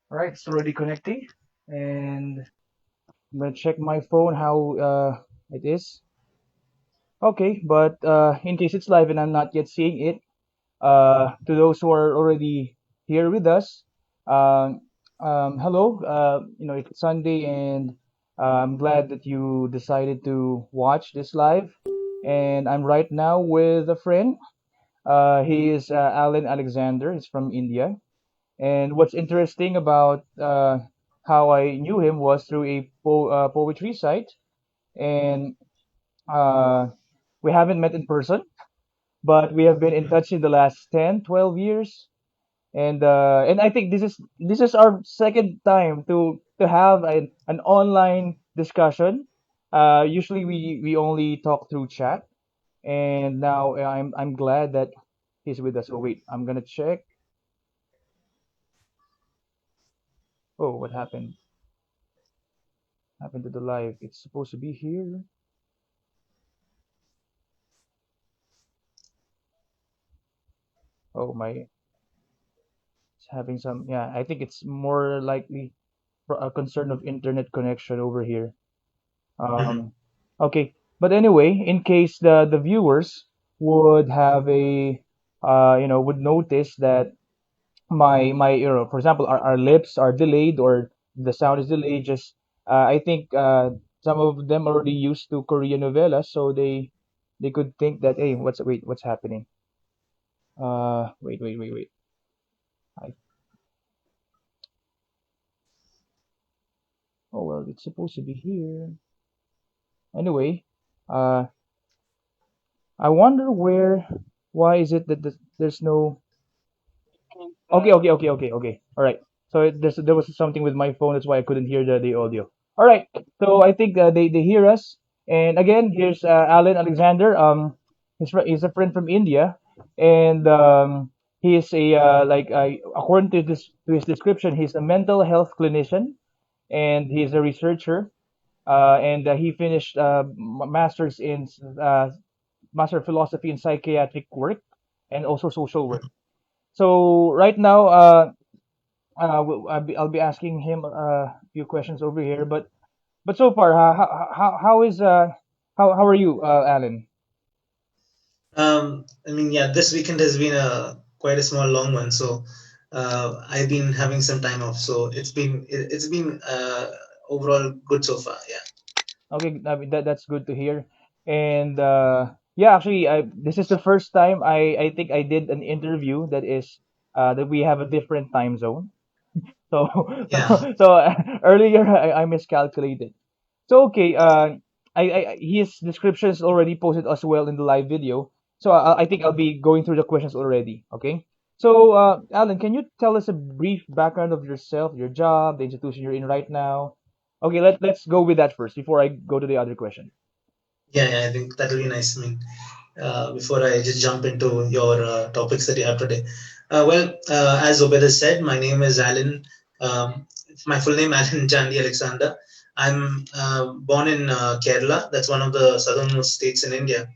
All right, it's already connecting, and I'm gonna check my phone how it is. Okay, but in case it's live and I'm not yet seeing it, to those who are already here with us, um, hello. It's Sunday, and I'm glad that you decided to watch this live. And I'm right now with a friend. He is Alan Alexander. He's from India. And what's interesting about how I knew him was through a poetry site, and uh, we haven't met in person, but we have been in touch in the last 10, 12 years. And I think this is our second time to have an online discussion. Usually we only talk through chat, and now I'm glad that he's with us. Oh wait, I'm gonna check. Oh, what happened to the live? It's supposed to be here. Oh my, it's having some. Yeah, I think it's more likely a concern of internet connection over here. Mhm. Um, okay, but anyway, in case the viewers would have would notice that for example, our lips are delayed or the sound is delayed. Just I think some of them already used to Korean novelas, so they could think that hey, what's happening? Wait. I, oh well, it's supposed to be here. Anyway, uh, I wonder why is it that there's no. Okay. All right. So there was something with my phone. That's why I couldn't hear the audio. All right. So I think they hear us. And again, here's Alan Alexander. He's a friend from India, and he is according to his description, he's a mental health clinician and he's a researcher. And he finished masters in master of philosophy in psychiatric work and also social work. So right now, I'll be asking him a few questions over here. But so far, how is how are you, Alan? I mean, yeah, this weekend has been a quite a small long one, so I've been having some time off, so it's been overall good so far. Yeah. Okay, I mean, that's good to hear. And yeah, actually, this is the first time I think I did an interview that we have a different time zone. So Yeah. earlier I miscalculated. So okay, his description is already posted as well in the live video. So I think I'll be going through the questions already. Okay. So Alan, can you tell us a brief background of yourself, your job, the institution you're in right now? Okay, let's go with that first before I go to the other question. Yeah, I think that'll be nice. I mean, before I just jump into your topics that you have today. As Obed has said, my name is Alan. My full name Alan Chandy Alexander. I'm born in Kerala. That's one of the southernmost states in India.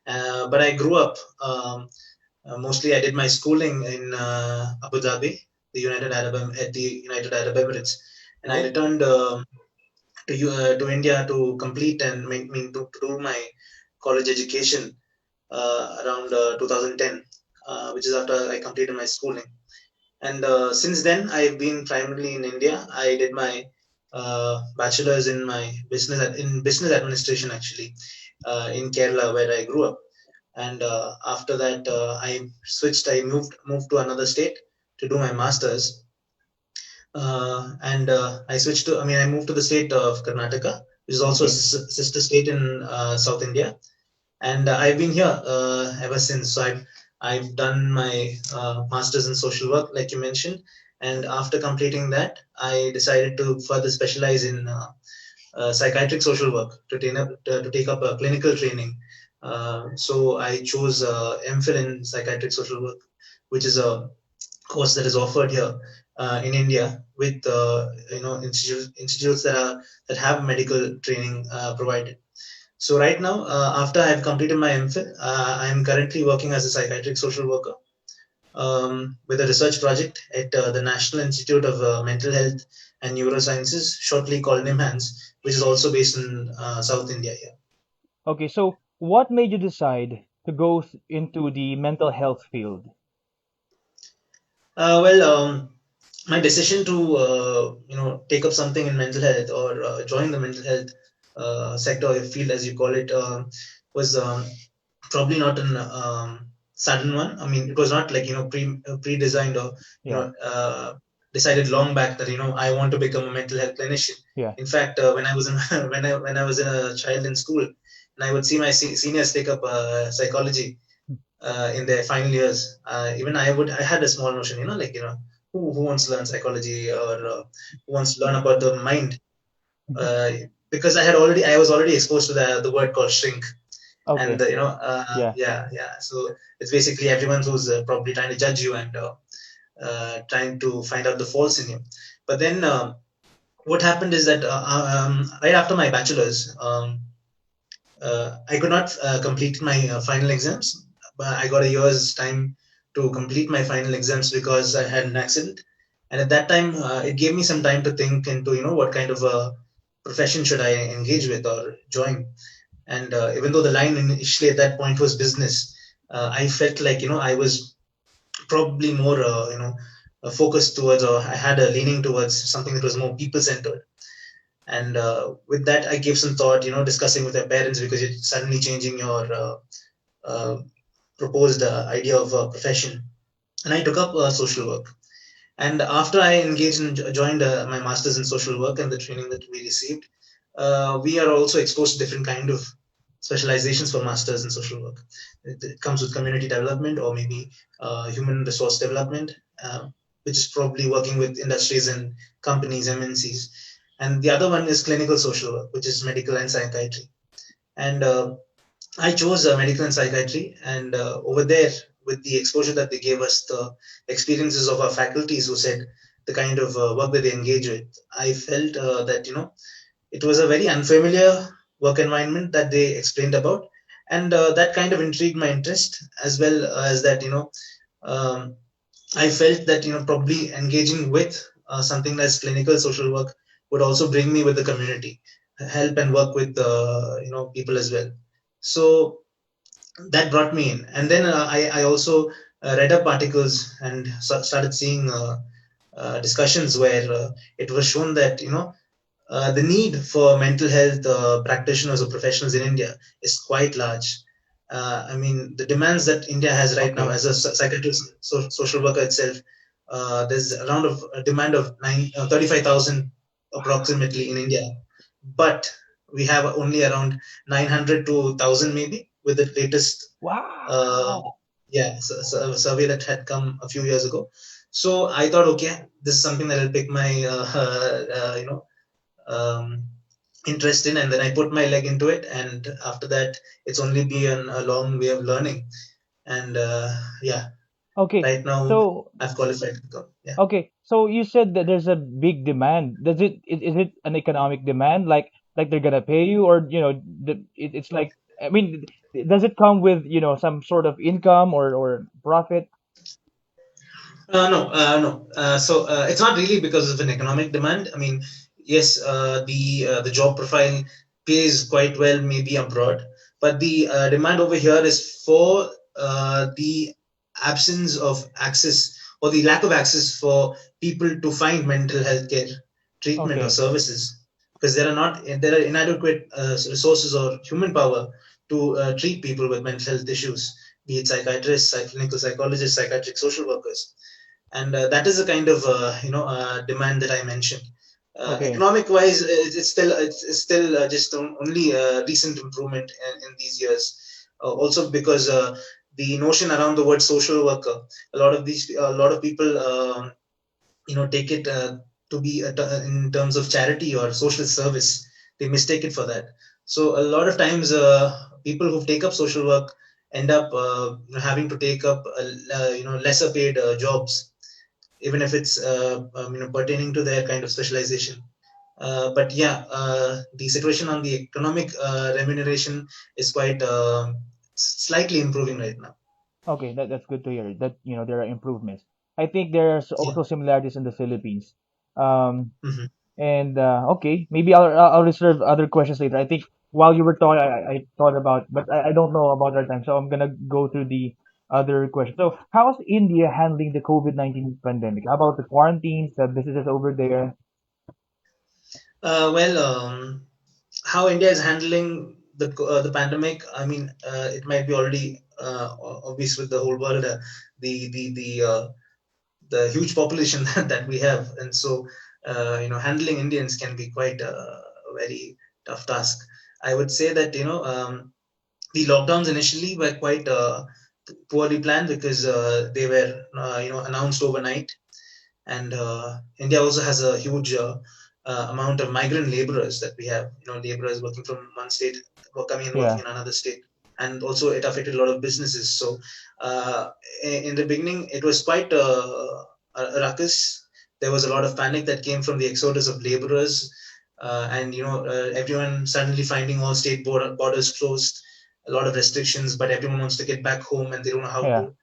But I grew up. Mostly, I did my schooling in Abu Dhabi, the United Arab Emirates, and I Oh, returned to India to complete and to do my college education around 2010, which is after I completed my schooling. And since then, I've been primarily in India. I did my bachelor's in in business administration actually in Kerala where I grew up. And after that, I switched. I moved to another state to do my master's. And I switched to. I mean, I moved to the state of Karnataka, which is also a okay. sister state in South India, and I've been here ever since. So I've done my master's in social work, like you mentioned, and after completing that, I decided to further specialize in psychiatric social work to take up a clinical training. So I chose MPhil in psychiatric social work, which is a course that is offered here in India with institutes that have medical training provided. So right now, after I've completed my MPhil, I'm currently working as a psychiatric social worker. with a research project at the National Institute of Mental Health and Neurosciences, shortly called NIMHANS, which is also based in South India here. Okay, so what made you decide to go into the mental health field? Well, my decision to take up something in mental health or join the mental health sector or field, as you call it, was probably not an sudden one. I mean, it was not like pre-designed or Yeah, decided long back that I want to become a mental health clinician. yeah. In fact, when I was in when I was in a child in school, and I would see my seniors take up psychology in their final years. Even I had a small notion, like who wants to learn psychology or who wants to learn about the mind, uh, because I was already exposed to the word called shrink, and Okay, yeah, yeah. So it's basically everyone who's probably trying to judge you and trying to find out the faults in you. But then what happened is that right after my bachelor's, I could not complete my final exams, but I got a year's time to complete my final exams because I had an accident. And at that time, it gave me some time to think into, what kind of a profession should I engage with or join. And even though the line initially at that point was business, I felt like, I was probably more, focused towards, or I had a leaning towards something that was more people centered. And with that, I gave some thought, discussing with my parents because you're suddenly changing your uh, proposed idea of a profession. And I took up social work. And after I engaged and joined my master's in social work and the training that we received, we are also exposed to different kind of specializations for masters in social work. It comes with community development or maybe human resource development, which is probably working with industries and companies, MNCs. And the other one is clinical social work, which is medical and psychiatry. And I chose medical and psychiatry, and over there, with the exposure that they gave us, the experiences of our faculties who said the kind of work that they engage with, I felt that it was a very unfamiliar work environment that they explained about, and that kind of intrigued my interest as well as that um, I felt that probably engaging with something as clinical social work would also bring me with the community, help and work with people as well. So that brought me in, and then I also read up articles and started seeing discussions where it was shown that the need for mental health practitioners or professionals in India is quite large. I mean, the demands that India has right now okay. as a psychiatrist, social worker itself, there's around of a demand of 35,000 approximately in India, but we have only around 900 to 1,000 maybe with the latest uh, Wow. survey that had come a few years ago. So I thought, okay, this is something that will pick my um, interest in, and then I put my leg into it, and after that it's only been a long way of learning. And yeah, Okay, right now so I've qualified to go. Yeah. so you said that there's a big demand. Does is it an economic demand? Like they're gonna pay you, or it's like, I mean, does it come with some sort of income or profit? No, no. So it's not really because of an economic demand. I mean, yes, the job profile pays quite well, maybe abroad, but the demand over here is for the absence of access or the lack of access for people to find mental health care treatment or Okay, services, because there are inadequate resources or human power to treat people with mental health issues, be it psychiatrists, clinical psychologists, psychiatric social workers. And that is the kind of demand that I mentioned. okay, Economic wise, it's still just only a recent improvement in these years. Also because the notion around the word social worker, a lot of people take it to be in terms of charity or social service. They mistake it for that. So a lot of times, people who take up social work end up having to take up lesser paid jobs, even if it's pertaining to their kind of specialization. But yeah, the situation on the economic remuneration is quite slightly improving right now. Okay, that's good to hear. That there are improvements. I think there's Yeah. also similarities in the Philippines. Um, Hmm. and okay, maybe I'll reserve other questions later. I think while you were talking, I thought about, but I don't know about our time, so I'm gonna go through the other questions. So, how's India handling the COVID-19 pandemic? How about the quarantines, the businesses over there? Well, how India is handling the pandemic, I mean, it might be already obvious with the whole world, the huge population that we have, and so handling Indians can be quite a very tough task. I would say that the lockdowns initially were quite poorly planned because they were announced overnight, and India also has a huge amount of migrant laborers that we have. Laborers working from one state, coming and working Yeah, in another state, and also it affected a lot of businesses. So uh, in the beginning, it was quite a ruckus. There was a lot of panic that came from the exodus of laborers, and everyone suddenly finding all state borders closed, a lot of restrictions, but everyone wants to get back home and they don't know how yeah, to.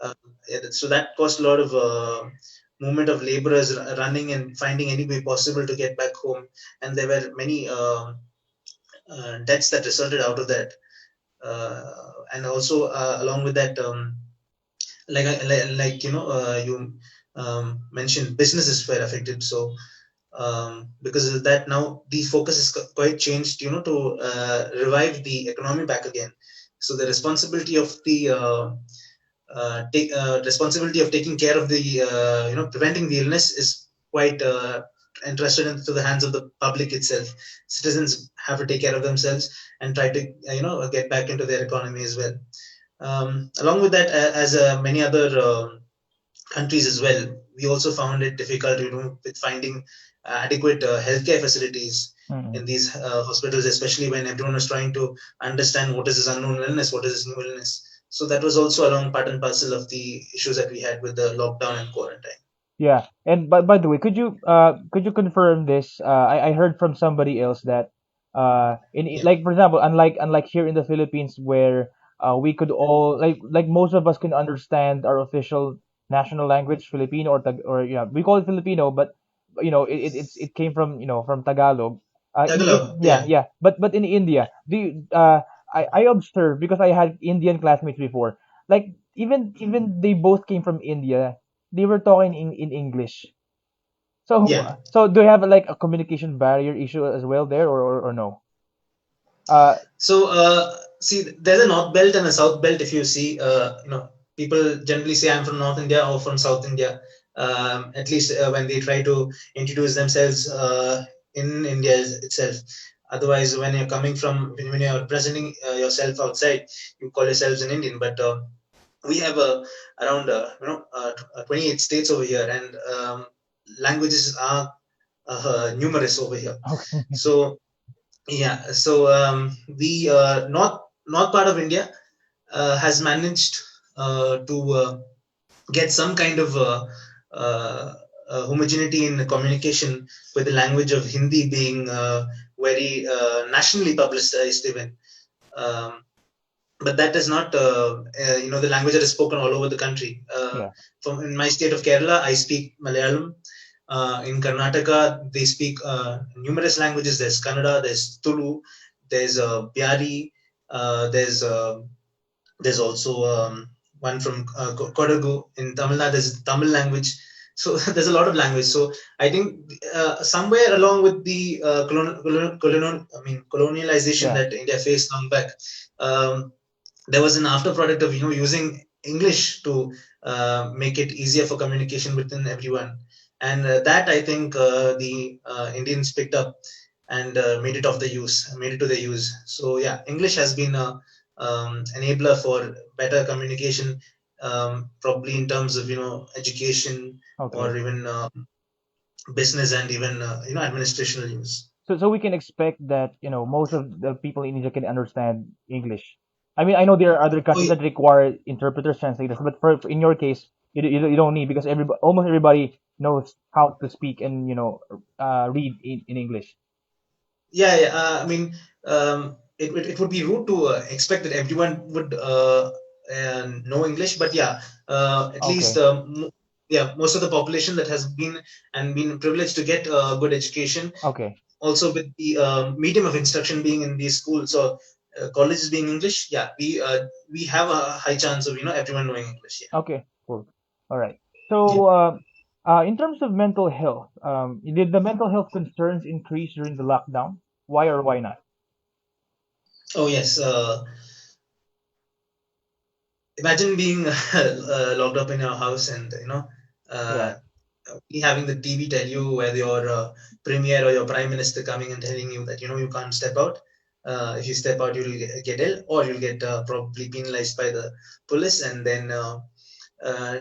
Uh, yeah, so that caused a lot of movement of laborers running and finding any way possible to get back home, and there were many deaths that resulted out of that. And also along with that, you mentioned, businesses were affected. So because of that, now the focus is quite changed, to revive the economy back again. So the responsibility of taking care of the preventing the illness is quite entrusted into the hands of the public itself. Citizens have to take care of themselves and try to get back into their economy as well. Along with that, as many other countries as well, we also found it difficult, with finding adequate healthcare facilities mm in these hospitals, especially when everyone was trying to understand what is this unknown illness, what is this new illness. So that was also along part and parcel of the issues that we had with the lockdown and quarantine. yeah. And by the way, could you confirm this? I heard from somebody else that Yeah, like for example, unlike here in the Philippines where we could all like most of us can understand our official national language, Filipino or yeah, we call it Filipino, but it came from from Tagalog. Tagalog. Yeah, Yeah, yeah. But in India, do you, I observed because I had Indian classmates before. Like even they both came from India, they were talking in English. yeah. So do you have like a communication barrier issue as well there or no? Uh So, see, there's a North Belt and a South Belt. If you see, people generally say I'm from North India or from South India. At least when they try to introduce themselves in India itself. Otherwise, when you're coming from, when you're presenting yourself outside, you call yourselves an Indian. But we have around 28 states over here, and languages are numerous over here. okay. So yeah, so the north part of India has managed to get some kind of homogeneity in the communication, with the language of Hindi being very nationally publicized even. Um, but that is not, the language that is spoken all over the country. Yeah. From in my state of Kerala, I speak Malayalam. In Karnataka, they speak numerous languages. There's Kannada, there's Tulu, there's Byari, there's also one from Kodagu. In Tamil Nadu. There's Tamil language. So there's a lot of language. So I think somewhere along with the colonialization Yeah. that India faced long back, um, there was an after product of using English to make it easier for communication within everyone, and that I think the Indians picked up and made it to their use. So yeah, English has been a enabler for better communication, probably in terms of education or Okay. even business and even administrational use. So we can expect that, most of the people in India can understand English. I mean, I know there are other Oh, countries that require interpreters, translators, but in your case, you don't need because almost everybody knows how to speak and read in English. yeah, yeah. I mean, it would be rude to expect that everyone would know English, but yeah, at least Okay. yeah, most of the population that has been privileged to get good education, Okay. also with the medium of instruction being in these schools or colleges being English, yeah, we have a high chance of everyone knowing English. Yeah, Okay. Cool. All right. yeah. So, in terms of mental health, did the mental health concerns increase during the lockdown? Why or why not? Oh yes. Imagine being locked up in your house and Yeah. uh, having the TV tell you whether your premier or your prime minister coming and telling you that you can't step out. If you step out, you'll get ill, or you'll get probably penalized by the police, and then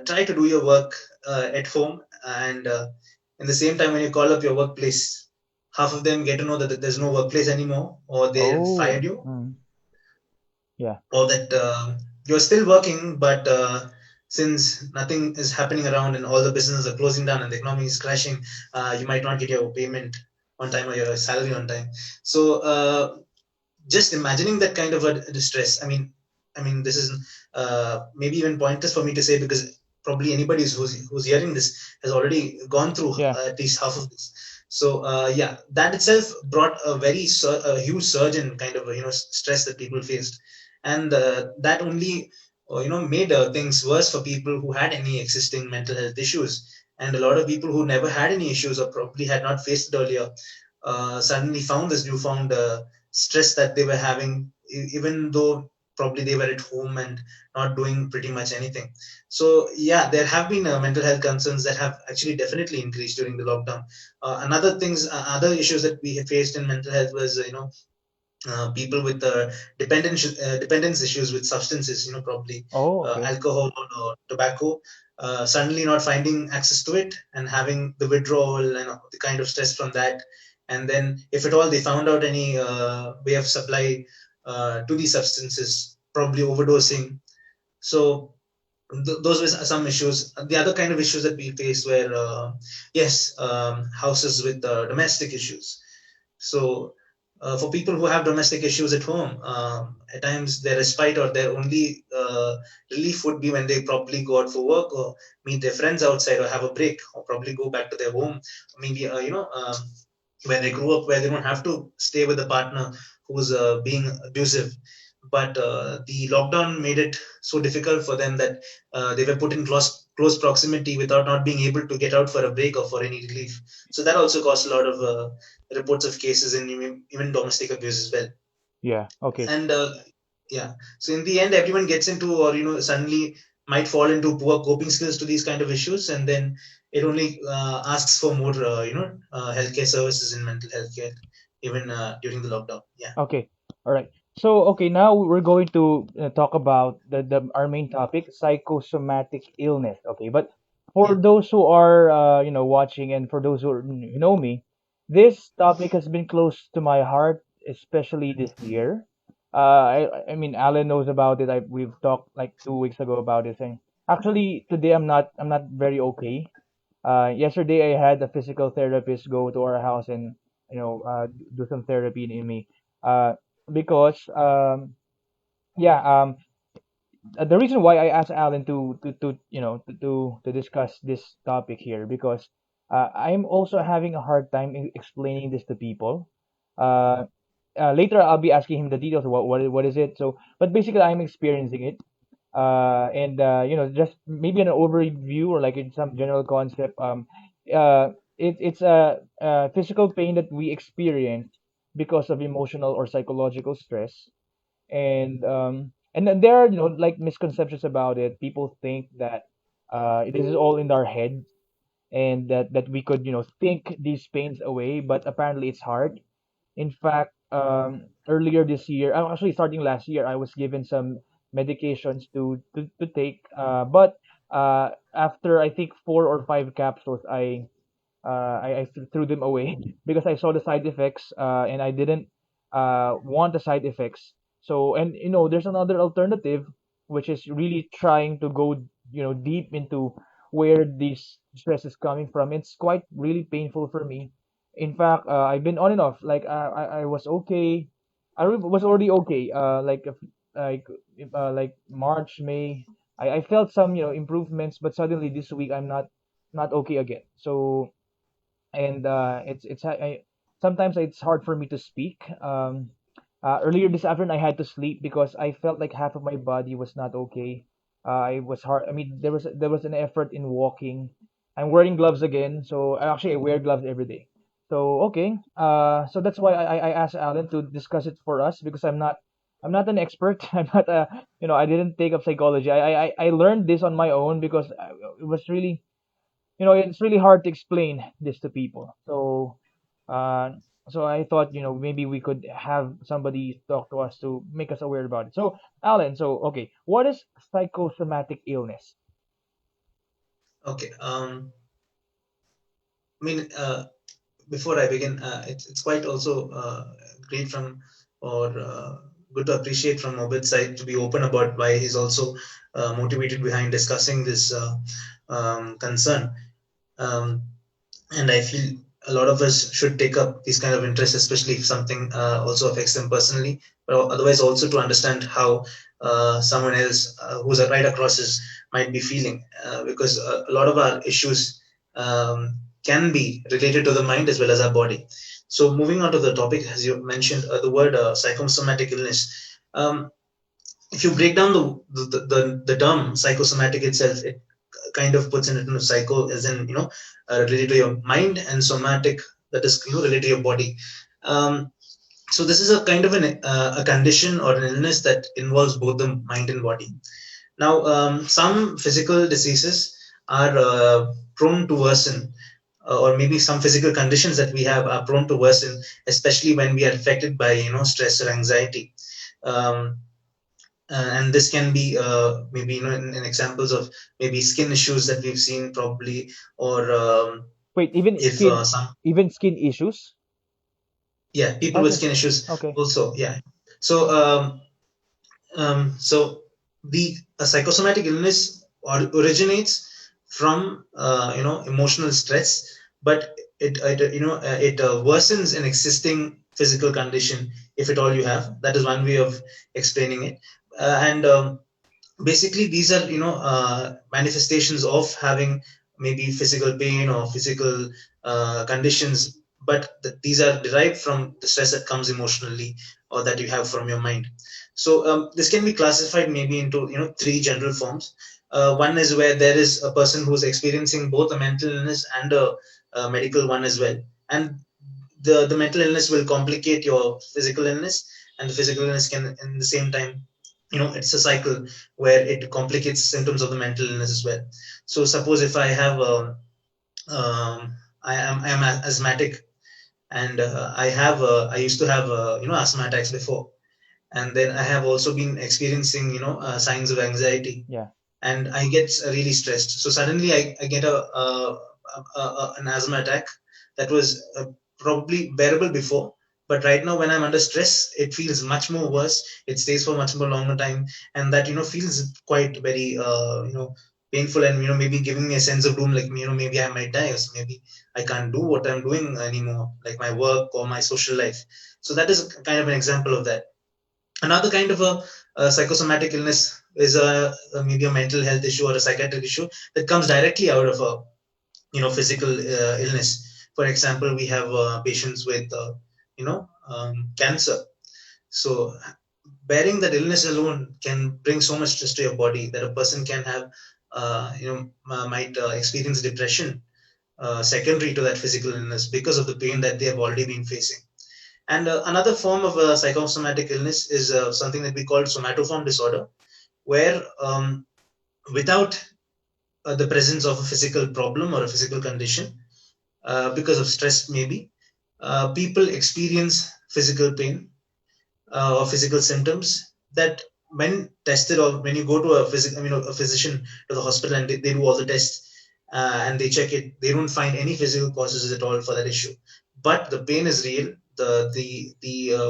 try to do your work at home. And in the same time, when you call up your workplace, half of them get to know that there's no workplace anymore, or they fired Oh. you, Yeah. or that you're still working, but since nothing is happening around and all the businesses are closing down and the economy is crashing, you might not get your payment on time or your salary on time. So just imagining that kind of a distress. I mean, this is maybe even pointless for me to say, because probably anybody who's hearing this has already gone through Yeah. at least half of this. So yeah, that itself brought a huge surge in kind of stress that people faced, and that only made things worse for people who had any existing mental health issues, and a lot of people who never had any issues or probably had not faced it earlier suddenly found this newfound stress that they were having, even though probably they were at home and not doing pretty much anything. So yeah, there have been mental health concerns that have actually definitely increased during the lockdown. Other issues that we have faced in mental health was people with dependence issues with substances, probably Oh, okay. alcohol or tobacco, suddenly not finding access to it and having the withdrawal and the kind of stress from that. And then, if at all they found out any way of supply to these substances, probably overdosing. So those were some issues. The other kind of issues that we faced were, yes, houses with domestic issues. So, for people who have domestic issues at home, at times their respite or their only relief would be when they probably go out for work or meet their friends outside or have a break or probably go back to their home. Maybe, where they grew up, where they don't have to stay with a partner who's being abusive. But the lockdown made it so difficult for them that they were put in close proximity without not being able to get out for a break or for any relief. So that also caused a lot of reports of cases in even domestic abuse as well. Yeah. Okay. And yeah, so in the end, everyone gets into, or suddenly might fall into poor coping skills to these kind of issues, and then it only asks for more healthcare services in mental health care, even during the lockdown. Yeah, Okay. All right. So, okay, now we're going to talk about the our main topic, psychosomatic illness. Okay, but for yeah, those who are watching, and for those who know me, this topic has been close to my heart, especially this year. I mean, Alan knows about it. We've talked like 2 weeks ago about this, and actually today I'm not very okay. Yesterday I had a physical therapist go to our house and do some therapy in me. Uh, because yeah, the reason why I asked Alan to discuss this topic here, because I'm also having a hard time explaining this to people. Uh, Later I'll be asking him the details of what is it. So, but basically I'm experiencing it. And just maybe an overview or like in some general concept. It's a physical pain that we experience because of emotional or psychological stress, and then there are like misconceptions about it. People think that it is all in our head, and that we could think these pains away, but apparently it's hard. In fact, earlier this year, actually starting last year, I was given some medications to take. But after I think 4 or 5 capsules, I threw them away because I saw the side effects, and I didn't want the side effects. So, and there's another alternative, which is really trying to go deep into where this stress is coming from. It's quite really painful for me. In fact, I've been on and off. Like I was okay. Was already okay. Like like March, May, I felt some improvements, but suddenly this week I'm not okay again. So and sometimes it's hard for me to speak. Earlier this afternoon I had to sleep because I felt like half of my body was not okay. I was hard. I mean, there was an effort in walking. I'm wearing gloves again, so I wear gloves every day. So okay, so that's why I asked Alan to discuss it for us because I'm not an expert. I'm not a I didn't take up psychology. I learned this on my own because it was really it's really hard to explain this to people. Uh, so I thought, maybe we could have somebody talk to us to make us aware about it. So, Alan, okay, what is psychosomatic illness? Okay. I mean, before I begin, it's quite also great from or good to appreciate from Obed's side to be open about why he's also motivated behind discussing this concern. Um, and I feel a lot of us should take up these kind of interests, especially if something also affects them personally, but otherwise also to understand how someone else who's right across us might be feeling, because a lot of our issues can be related to the mind as well as our body. So moving on to the topic, as you mentioned, the word psychosomatic illness. If you break down the term psychosomatic itself, it kind of puts it into psycho as in related to your mind, and somatic, that is related to your body. um, so this is a kind of a condition or an illness that involves both the mind and body. Now, some physical diseases are prone to worsen, or maybe some physical conditions that we have are prone to worsen, especially when we are affected by stress or anxiety. um, and this can be maybe in examples of maybe skin issues that we've seen probably, or Wait, even if skin, some, even skin issues? yeah, people with Okay, skin issues okay, also, yeah. So so the psychosomatic illness originates from emotional stress, but it worsens an existing physical condition if at all you have. That is one way of explaining it. And basically these are manifestations of having maybe physical pain or physical conditions, but these are derived from the stress that comes emotionally or that you have from your mind. So this can be classified maybe into three general forms. One is where there is a person who's experiencing both a mental illness and a medical one as well, and the mental illness will complicate your physical illness, and the physical illness can in the same time, it's a cycle where it complicates symptoms of the mental illness as well. So suppose if I have I am asthmatic, and I used to have asthma attacks before, and then I have also been experiencing signs of anxiety, yeah. and I get really stressed. So suddenly I get an asthma attack that was probably bearable before, but right now when I'm under stress, it feels much more worse. It stays for much more longer time, and that feels quite very painful, and maybe giving me a sense of doom, like maybe I might die, or maybe I can't do what I'm doing anymore, like my work or my social life. So that is kind of an example of that. Another kind of a psychosomatic illness is maybe a mental health issue or a psychiatric issue that comes directly out of a physical illness. For example, we have patients with cancer. So bearing that illness alone can bring so much stress to your body that a person can have might experience depression secondary to that physical illness because of the pain that they have already been facing. And another form of psychosomatic illness is something that we call somatoform disorder, where without the presence of a physical problem or a physical condition, because of stress maybe, people experience physical pain or physical symptoms that, when tested, or when you go to a physician, to the hospital, and they do all the tests and they check it, they don't find any physical causes at all for that issue. But the pain is real. The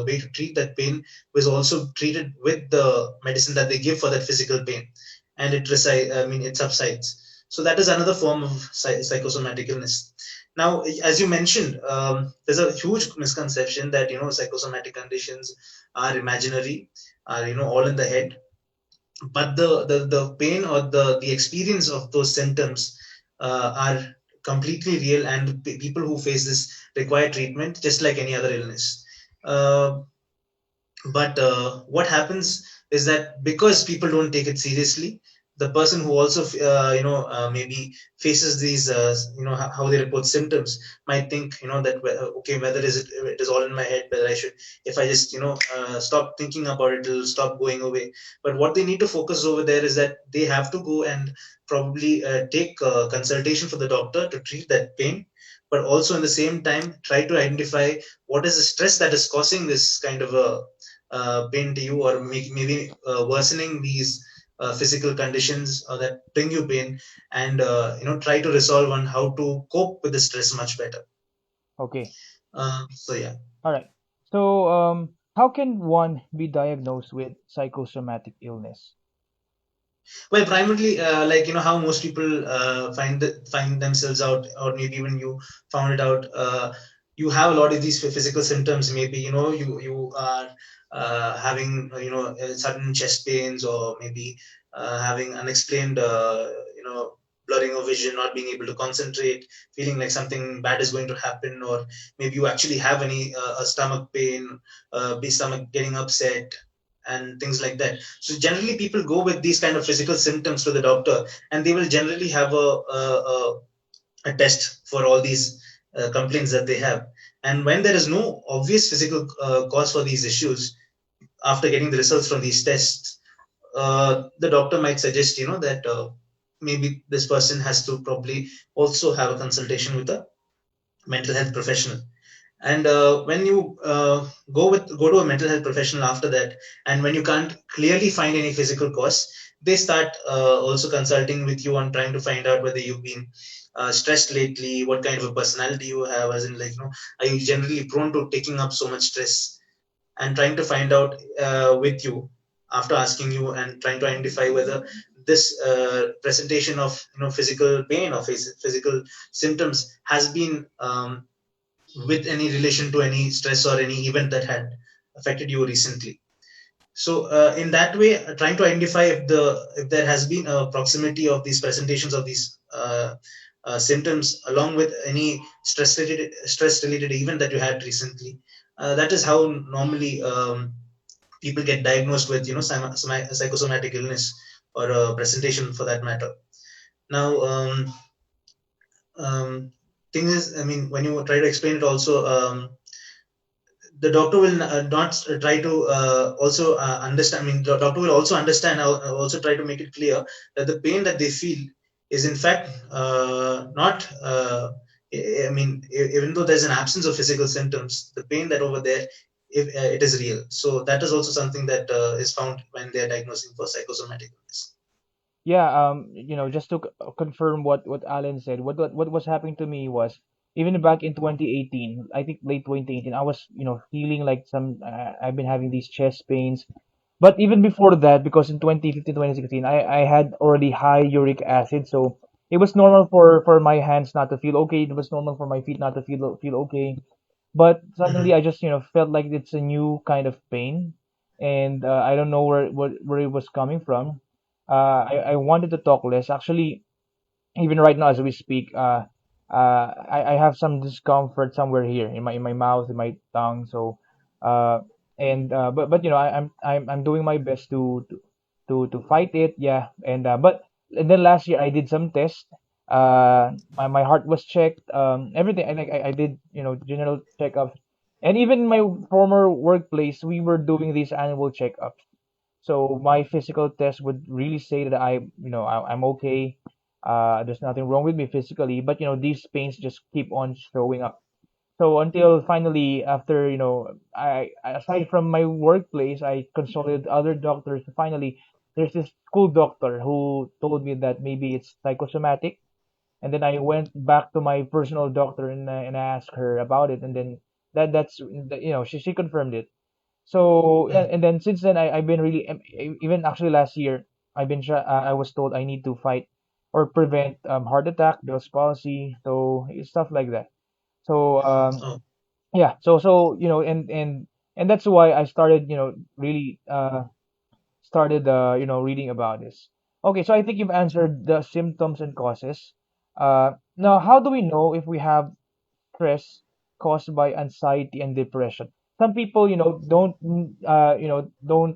way to treat that pain was also treated with the medicine that they give for that physical pain, and it subsides. So that is another form of psychosomatic illness. Now, as you mentioned, there's a huge misconception that psychosomatic conditions are imaginary. are all in the head. But the pain or the experience of those symptoms are completely real, and people who face this require treatment just like any other illness. Uh, but what happens is that because people don't take it seriously, the person who also maybe faces these how they report symptoms might think that okay, whether it is all in my head, whether I should, if I just stop thinking about it, it'll stop going away. But what they need to focus over there is that they have to go and probably take consultation for the doctor to treat that pain, but also in the same time try to identify what is the stress that is causing this kind of a pain to you, or maybe worsening these physical conditions that bring you pain, and try to resolve on how to cope with the stress much better. Okay. So yeah. All right. So, how can one be diagnosed with psychosomatic illness? Well, primarily, like how most people find themselves out, or maybe when you found it out, you have a lot of these physical symptoms. Maybe you are having sudden chest pains, or maybe having unexplained blurring of vision, not being able to concentrate, feeling like something bad is going to happen, or maybe you actually have any a stomach pain, be stomach getting upset, and things like that. So generally, people go with these kind of physical symptoms to the doctor, and they will generally have a test for all these complaints that they have. And when there is no obvious physical cause for these issues, after getting the results from these tests, the doctor might suggest, that maybe this person has to probably also have a consultation with a mental health professional. And when you go to a mental health professional after that, and when you can't clearly find any physical cause, they start also consulting with you on trying to find out whether you've been stressed lately, what kind of a personality you have, as in, like, are you generally prone to taking up so much stress, and trying to find out with you, after asking you and trying to identify whether this presentation of physical pain or physical symptoms has been with any relation to any stress or any event that had affected you recently. So in that way, trying to identify if there has been a proximity of these presentations of these symptoms along with any stress related event that you had recently. That is how normally people get diagnosed with psychosomatic illness, or a presentation for that matter. Now, um, thing is, I mean, when you try to explain it also, the doctor will not try to also understand. I mean, the doctor will also understand, also try to make it clear that the pain that they feel is in fact not. I mean, even though there's an absence of physical symptoms, the pain that over there, if it is real. So that is also something that is found when they are diagnosing for psychosomatic illness. Yeah, just to confirm what Alan said, what was happening to me was even back in 2018, I think late 2018, I was, feeling like I've been having these chest pains. But even before that, because in 2015, 2016, I had already high uric acid, so it was normal for my hands not to feel okay. It was normal for my feet not to feel okay. But suddenly Hmm. I just, felt like it's a new kind of pain, and I don't know where it was coming from. I wanted to talk less. Actually, even right now as we speak, I have some discomfort somewhere here in my mouth, in my tongue. So, uh, and but I'm doing my best to fight it. Yeah, and then last year I did some tests. My heart was checked. Everything. I did general checkups, and even my former workplace we were doing these annual checkups. So my physical test would really say that I'm okay. There's nothing wrong with me physically, but these pains just keep on showing up. So until finally, after aside from my workplace, I consulted other doctors. Finally, there's this school doctor who told me that maybe it's psychosomatic, and then I went back to my personal doctor and I asked her about it, and then she confirmed it. So yeah, and then since then I've been really even actually last year I was told I need to fight or prevent heart attack, Bell's palsy, so stuff like that. So Oh. yeah, so and that's why I started really. started reading about this. Okay, so I think you've answered the symptoms and causes. Now, how do we know if we have stress caused by anxiety and depression? Some people, don't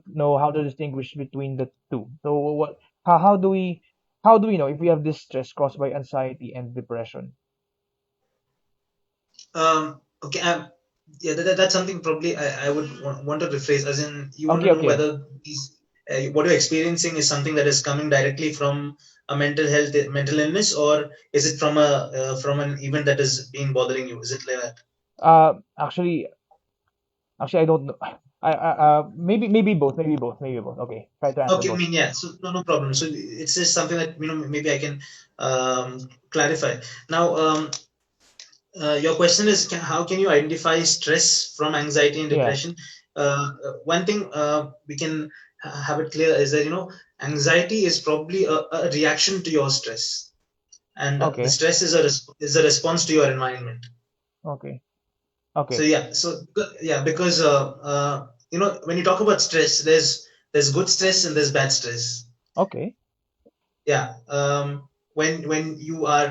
know how to distinguish between the two. So how do we know if we have this stress caused by anxiety and depression? Okay. Yeah, that's something probably I would want to rephrase, as in you want to Okay, know okay. whether these what you're experiencing is something that is coming directly from a mental illness, or is it from an event that is being bothering you? Is it like that? Actually, I don't know. Maybe both, maybe both. Okay, try to answer Okay, I both. mean, yeah, so no problem. So it's just something that maybe I can clarify. Now, your question is, how can you identify stress from anxiety and Yeah. depression? One thing we can have it clear is that anxiety is probably a reaction to your stress, and the Okay. stress is is a response to your environment. Okay. So Okay. yeah, because when you talk about stress, there's good stress and there's bad stress. Okay. Yeah. When you are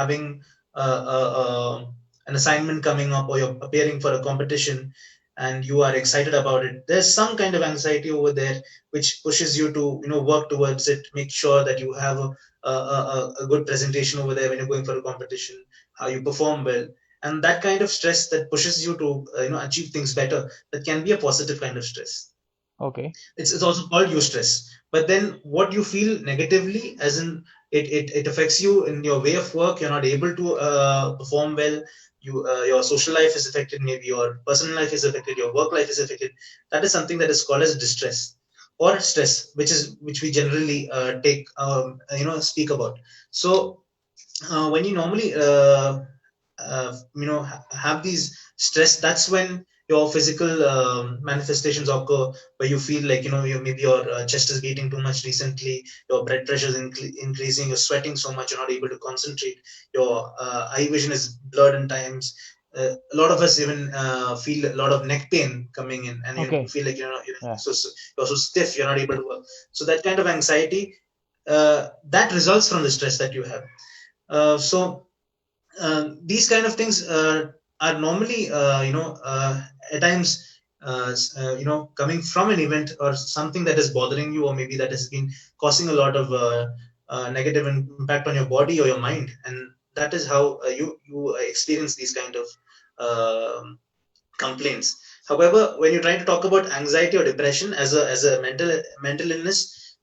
having an assignment coming up, or you're appearing for a competition and you are excited about it, there's some kind of anxiety over there which pushes you to work towards it, make sure that you have a good presentation over there when you're going for a competition, how you perform well. And that kind of stress that pushes you to achieve things better, that can be a positive kind of stress. Okay. It's also called eustress. But then what you feel negatively, as in it affects you in your way of work, you're not able to perform well, your social life is affected, maybe your personal life is affected, your work life is affected. That is something that is called as distress or stress, which we generally take speak about. So when you normally have these stress, that's when your physical manifestations occur, where you feel like maybe your chest is beating too much recently, your blood pressure is increasing, you're sweating so much you're not able to concentrate, your eye vision is blurred in times. A lot of us even feel a lot of neck pain coming in, and you Okay. feel like Yeah. you're so stiff, you're not able to work. So that kind of anxiety, that results from the stress that you have. So these kind of things are normally at times coming from an event or something that is bothering you, or maybe that has been causing a lot of negative impact on your body or your mind, and that is how you experience these kind of complaints. However, when you're trying to talk about anxiety or depression as a mental illness,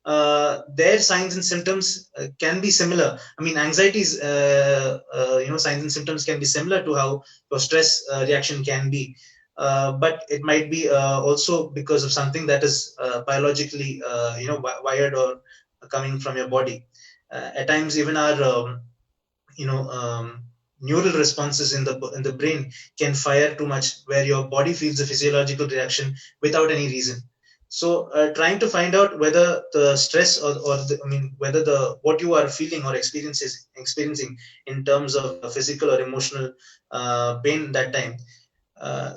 their signs and symptoms can be similar. I mean, anxiety's signs and symptoms can be similar to how your stress reaction can be, but it might be also because of something that is biologically wired or coming from your body. At times, even our you know um, neural responses in the brain can fire too much, where your body feels a physiological reaction without any reason. So trying to find out whether the stress, whether the what you are feeling or experiencing in terms of physical or emotional pain that time,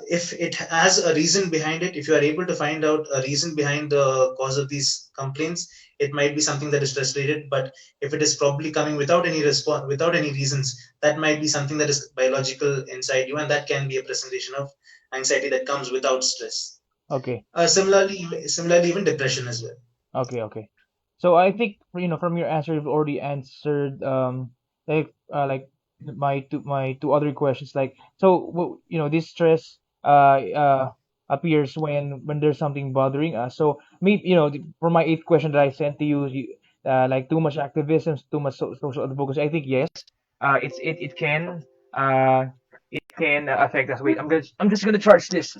if it has a reason behind it, if you are able to find out a reason behind the cause of these complaints, it might be something that is stress related. But if it is probably coming without any response, without any reasons, that might be something that is biological inside you, and that can be a presentation of anxiety that comes without stress. Okay. Similarly, even depression as well. Okay. Okay. So I think from your answer you've already answered like my two other questions, like, so this stress appears when there's something bothering us. So maybe for my eighth question that I sent to you, like too much activism, too much social advocacy. I think yes, uh it can affect us. Wait, I'm just gonna charge this.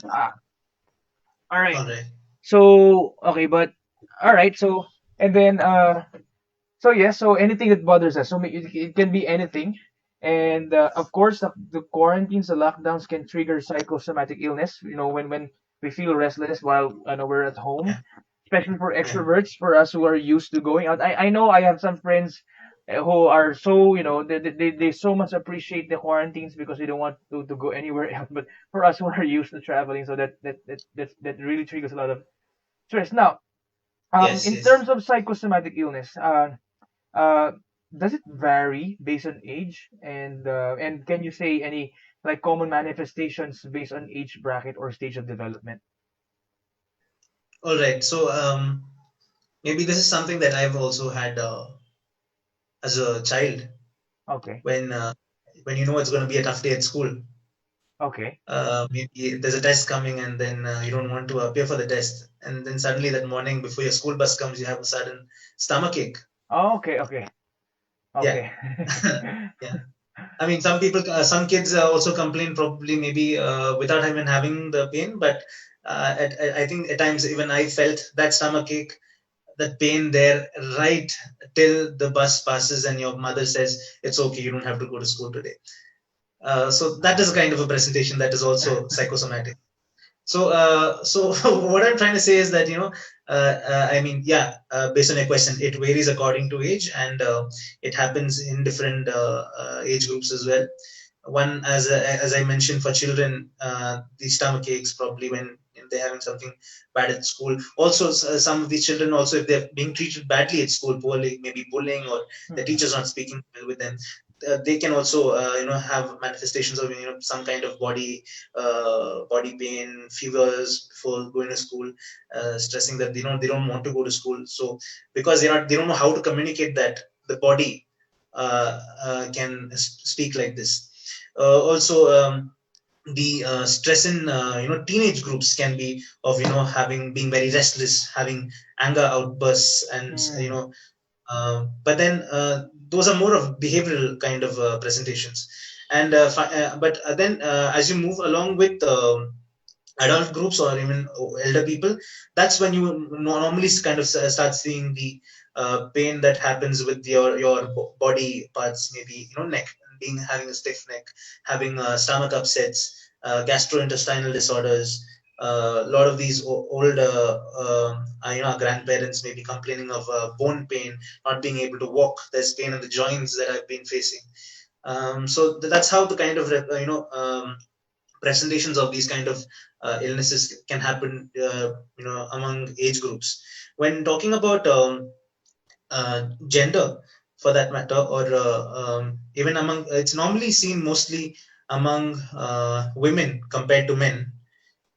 All right. All right. So okay, but all right. So and then so yeah. So anything that bothers us. So it can be anything, and of course the quarantines, the lockdowns can trigger psychosomatic illness. When we feel restless while we're at home, Yeah. especially for Yeah. extroverts, for us who are used to going out. I know I have some friends who are so they so much appreciate the quarantines because they don't want to go anywhere else. But for us who are used to traveling, so that really triggers a lot of stress. Now, Yes, In yes. terms of psychosomatic illness, uh, does it vary based on age? And can you say any like common manifestations based on age bracket or stage of development? All right. So maybe this is something that I've also had as a child Okay. when uh, when you know it's going to be a tough day at school. Okay. Maybe there's a test coming, and then you don't want to appear for the test, and then suddenly that morning before your school bus comes, you have a sudden stomach ache. Oh, okay. Okay. Yeah, Okay. yeah. I mean, some kids also complain probably maybe without even having the pain, but I think at times even I felt that stomach ache, that pain there right till the bus passes and your mother says it's okay, you don't have to go to school today. So that is a kind of a presentation that is also psychosomatic. So what I'm trying to say is that I mean, yeah, based on your question, it varies according to age, and it happens in different age groups as well. One, as I mentioned, for children, the stomach aches probably when they're having something bad at school. Also, some of these children also, if they're being treated badly at school, poorly, maybe bullying or the Mhm. teachers not speaking well with them, they can also have manifestations of some kind of body pain, fevers before going to school, stressing that they don't want to go to school. So because they don't know how to communicate that, the body can speak like this. Also, the stress in teenage groups can be of having being very restless, having anger outbursts, and Mm. but then those are more of behavioral kind of presentations. And but then as you move along with adult groups or even elder people, that's when you normally kind of start seeing the pain that happens with your body parts, maybe neck, being having a stiff neck, having stomach upsets, gastrointestinal disorders. A lot of these old our grandparents may be complaining of bone pain, not being able to walk. There's pain in the joints that I've been facing. So that's how the kind of presentations of these kind of illnesses can happen among age groups. When talking about gender, for that matter, or even among, it's normally seen mostly among women compared to men.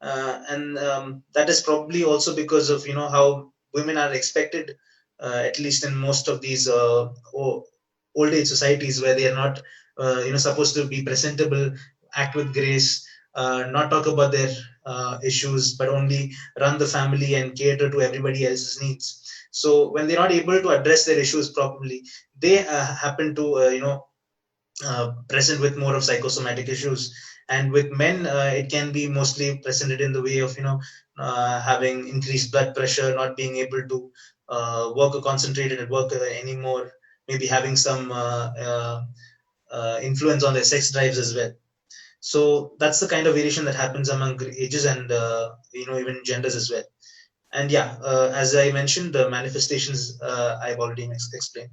And that is probably also because of how women are expected, at least in most of these old age societies, where they are not supposed to be presentable, act with grace, not talk about their issues, but only run the family and cater to everybody else's needs. So when they're not able to address their issues properly, they happen to present with more of psychosomatic issues. And with men, it can be mostly presented in the way of having increased blood pressure, not being able to work or concentrate at work anymore, maybe having some influence on their sex drives as well. So that's the kind of variation that happens among ages and even genders as well. And yeah, as I mentioned, the manifestations I've already explained.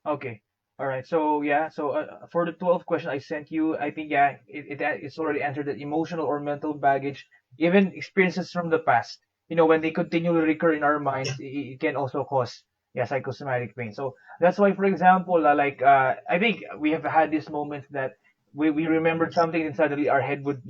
Okay. All right. So yeah. So for the 12th question I sent you, I think yeah, it's already answered that emotional or mental baggage, even experiences from the past, when they continually recur in our Yeah, minds, it can also cause yeah psychosomatic pain. So that's why, for example, I think we have had this moment that we remembered something and suddenly our head would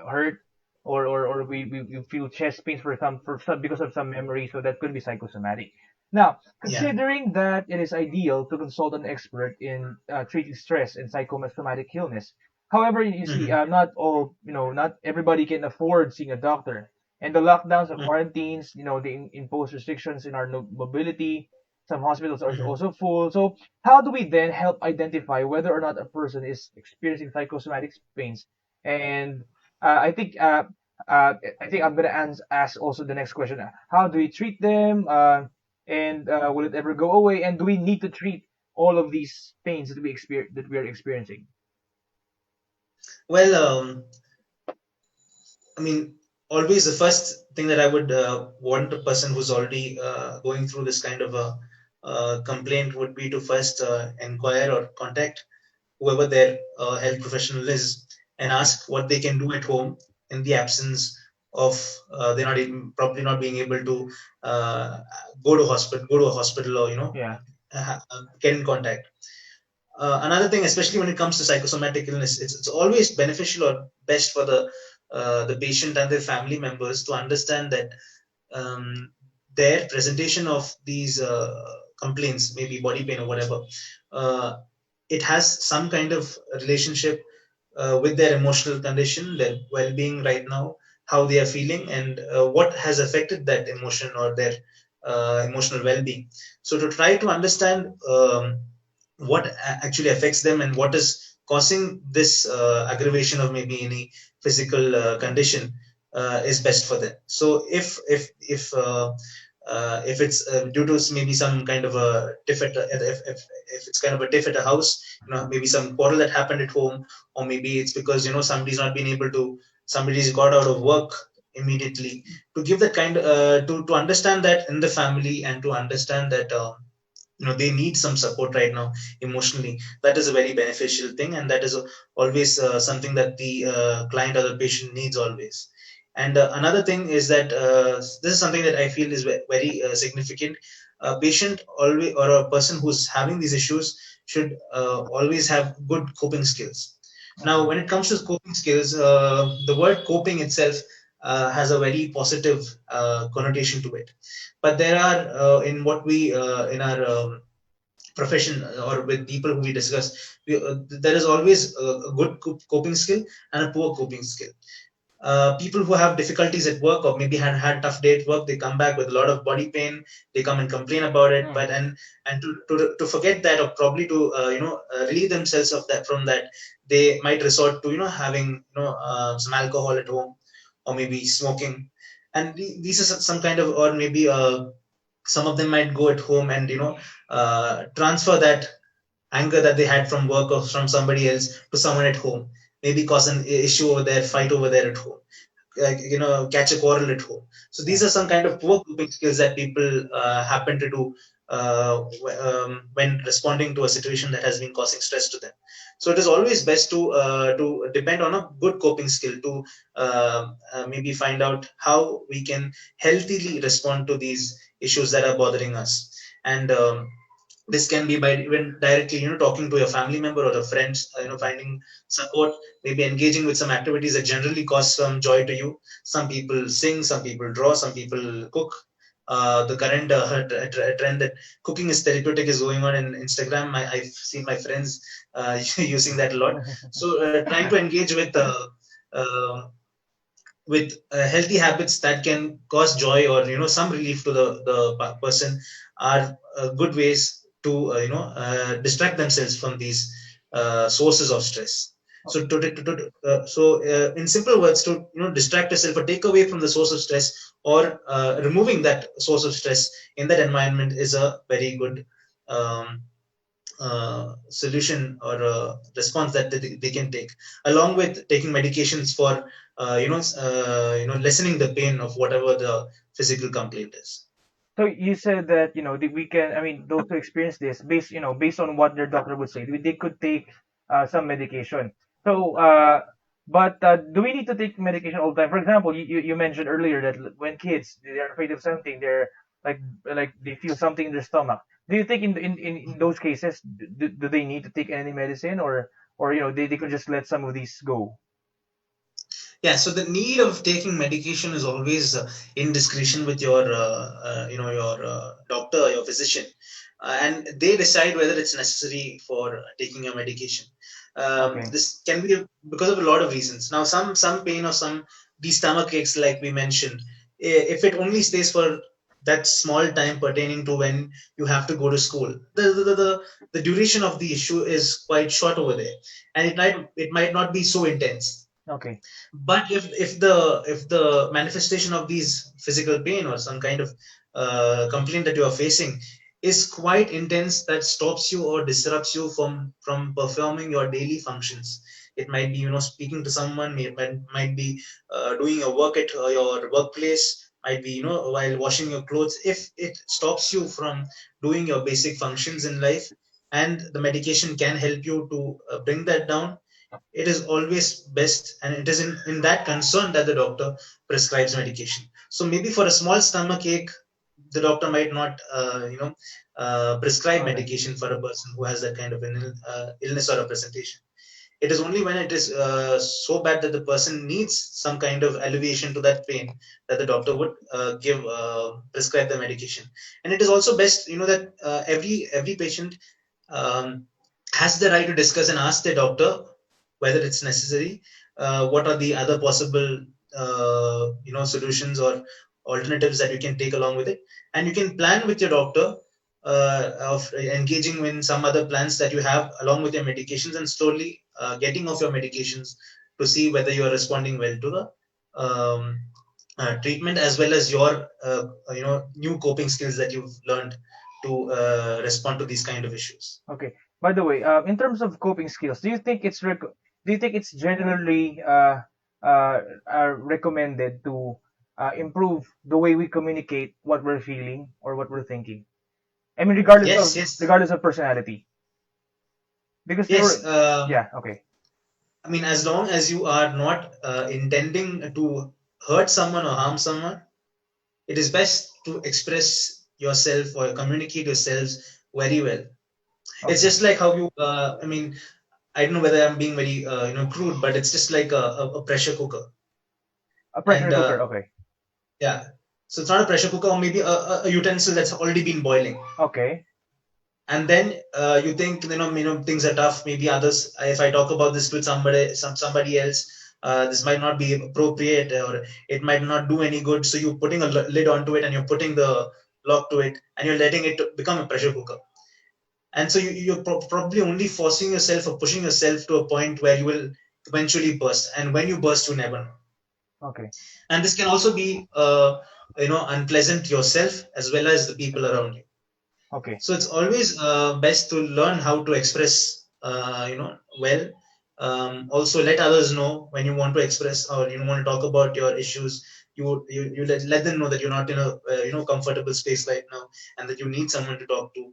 hurt. Or we feel chest pains for some because of some memory, so that could be psychosomatic. Now, yeah. considering that it is ideal to consult an expert in treating stress and psychosomatic illness, however, you see, Hmm. not everybody can afford seeing a doctor. And the lockdowns and Hmm. quarantines, they impose restrictions in our mobility. Some hospitals are Hmm. also full. So, how do we then help identify whether or not a person is experiencing psychosomatic pains? And uh, I think uh, I think I'm gonna ask also the next question. How do we treat them? And will it ever go away? And do we need to treat all of these pains that we are experiencing? Well, I mean, always the first thing that I would want a person who's already going through this kind of a complaint would be to first inquire or contact whoever their health professional is and Okay. ask what they can do at home in the absence. of they're not even, probably not being able to uh, go to a hospital, or Yeah. get in contact. Another thing, especially when it comes to psychosomatic illness, it's always beneficial or best for the patient and their family members to understand that um, their presentation of these complaints, maybe body pain or whatever, uh, it has some kind of relationship with their emotional condition, their well-being right now, how they are feeling, and what has affected that emotion or their emotional well-being. So to try to understand what actually affects them and what is causing this aggravation of maybe any physical condition is best for them. So if it's due to maybe some kind of a tiff at if it's kind of a tiff at a house, maybe some quarrel that happened at home, or maybe it's because somebody's not been able to, somebody's got out of work immediately, to give that kind to understand that in the family, and to understand that they need some support right now emotionally. That is a very beneficial thing, and that is always something that the client or the patient needs always. And another thing is that this is something that I feel is very significant. A patient always, or a person who's having these issues, should always have good coping skills. Now, Okay. when it comes to coping skills, the word coping itself has a very positive connotation to it. But there are in what we in our profession, or with people who we discuss, there is always a good coping skill and a poor coping skill. People who have difficulties at work, or maybe had tough day at work, they come back with a lot of body pain, they come and complain about it, but Mm. and to forget that, or probably to relieve themselves of that, from that, they might resort to having some alcohol at home, or maybe smoking. And these are some kind of, or maybe some of them might go at home and transfer that anger that they had from work or from somebody else to someone at home, maybe cause an issue over there, fight over there at home, catch a quarrel at home. So these Yeah. are some kind of poor coping skills that people happen to do when responding to a situation that has been causing stress to them. So it is always best to depend on a good coping skill, to maybe find out how we can healthily respond to these issues that are bothering us. And this can be by even directly talking to your family member or the friends, finding support, maybe engaging with some activities that generally cause some joy to you. Some people sing, some people draw, some people cook. The current trend that cooking is therapeutic is going on in Instagram. I've seen my friends using that a lot. So trying to engage uh, with healthy habits that can cause joy, or some relief to the person, are good ways to distract themselves from these sources of stress. So in simple words, to distract yourself or take away from the source of stress, or removing that source of stress in that environment, is a very good um, solution, or a response that they can take, along with taking medications for lessening the pain of whatever the physical complaint is. So you said that we can. I mean, those who experience this, based on what their doctor would say, they could take some medication. So, but do we need to take medication all the time? For example, you mentioned earlier that when kids they're afraid of something, they're like they feel something in their stomach. Do you think in those cases, do they need to take any medicine, or they could just let some of these go? Yeah, so the need of taking medication is always in discretion with your your doctor or your physician, and they decide whether it's necessary for taking your medication. Okay. This can be because of a lot of reasons. Now, some pain, or some these stomach aches, like we mentioned, if it only stays for that small time pertaining to when you have to go to school, the duration of the issue is quite short over there, and it might not be so intense. Okay. But if the manifestation of these physical pain, or some kind of complaint that you are facing, is quite intense, that stops you or disrupts you from performing your daily functions, it might be speaking to someone, might be doing your work at your workplace, might be while washing your clothes. If it stops you from doing your basic functions in life, and the medication can help you to bring that down, it is always best, and it is in that concern that the doctor prescribes medication. So maybe for a small stomach ache, the doctor might not, prescribe Okay. medication for a person who has that kind of an illness or a presentation. It is only when it is so bad that the person needs some kind of alleviation to that pain that the doctor would give prescribe the medication. And it is also best, that every patient um, has the right to discuss and ask their doctor whether it's necessary. What are the other possible solutions or alternatives that you can take along with it, and you can plan with your doctor of engaging in some other plans that you have along with your medications, and slowly getting off your medications to see whether you are responding well to the treatment, as well as your new coping skills that you've learned to respond to these kind of issues. Okay. By the way, in terms of coping skills, do you think it's generally recommended to improve the way we communicate what we're feeling or what we're thinking? I mean, Yes, yes, regardless of personality, because yes. yeah, okay, I mean, as long as you are not intending to hurt someone or harm someone, it is best to express yourself or communicate yourselves very well. It's okay, just like how you, I mean, I don't know whether I'm being very, crude, but it's just like a pressure cooker. a pressure And cooker, okay, yeah, so it's not a pressure cooker, or maybe a utensil that's already been boiling. okay, And then you think, things are tough. Maybe others, if I talk about this with somebody else, this might not be appropriate, or it might not do any good. So you're putting a lid onto it, and you're putting the lock to it, and you're letting it become a pressure cooker. And so you're probably only forcing yourself or pushing yourself to a point where you will eventually burst. And when you burst, you never know. okay, And this can also be unpleasant yourself as well as the people around you. okay, So it's always best to learn how to express, well. Also, let others know when you want to express or you want to talk about your issues. You let them know that you're not in a comfortable space right now, and that you need someone to talk to,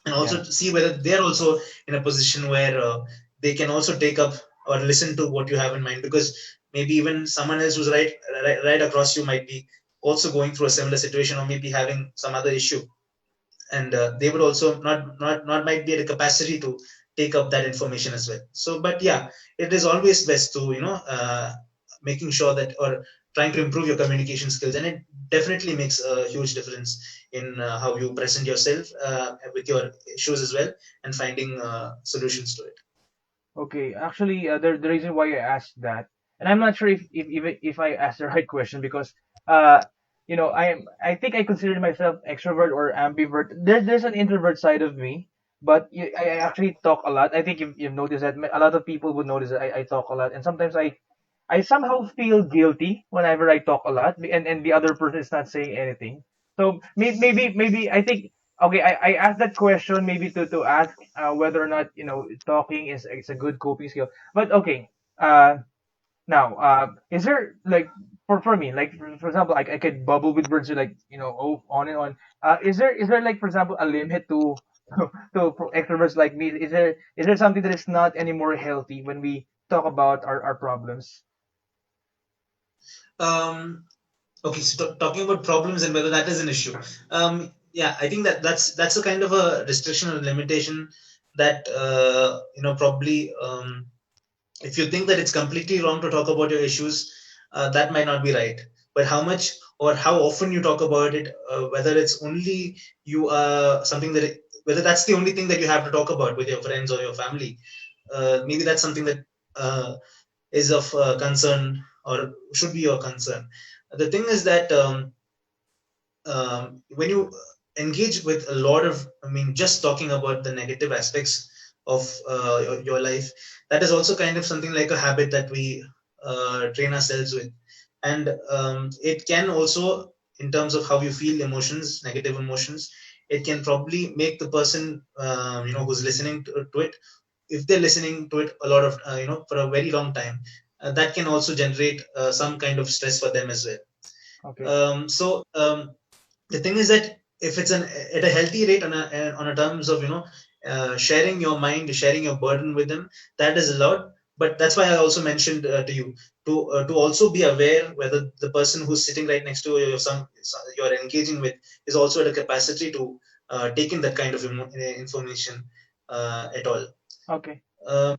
and also yeah, to see whether they're also in a position where they can also take up or listen to what you have in mind, because maybe even someone else who's right across you might be also going through a similar situation, or maybe having some other issue, and they would also not might be at a capacity to take up that information as well. So, but yeah, it is always best to making sure that, or trying to improve your communication skills, and it definitely makes a huge difference in how you present yourself with your issues as well, and finding solutions to it. okay. Actually, the reason why I asked that, and I'm not sure if even if I asked the right question because uh I think I consider myself extrovert or ambivert. There's an introvert side of me, but I actually talk a lot. I think you've noticed that a lot of people would notice that I talk a lot, and sometimes I somehow feel guilty whenever I talk a lot, and the other person is not saying anything. So maybe I think okay, I asked that question maybe to ask whether or not talking is a good coping skill. But okay, now is there like for me like for example I could bubble with words like oh on and on. Is there like for example a limit to to for extroverts like me? Is there something that is not anymore healthy when we talk about our problems? um, okay, so talking about problems and whether that is an issue, yeah, I think that's a kind of a restriction or limitation that probably, if you think that it's completely wrong to talk about your issues, that might not be right. But how much or how often you talk about it, whether it's only you something that whether that's the only thing that you have to talk about with your friends or your family, maybe that's something that is of concern or should be your concern. The thing is that when you engage with a lot of, I mean, just talking about the negative aspects of your life, that is also kind of something like a habit that we train ourselves with. And it can also, in terms of how you feel emotions, negative emotions, it can probably make the person, who's listening to it, if they're listening to it a lot of, for a very long time, that can also generate some kind of stress for them as well. Okay, So the thing is that if it's at a healthy rate on a terms of sharing your mind, sharing your burden with them, that is allowed. But that's why I also mentioned to you to also be aware whether the person who's sitting right next to you, you're engaging with, is also at a capacity to take in that kind of information at all. Okay. Uh,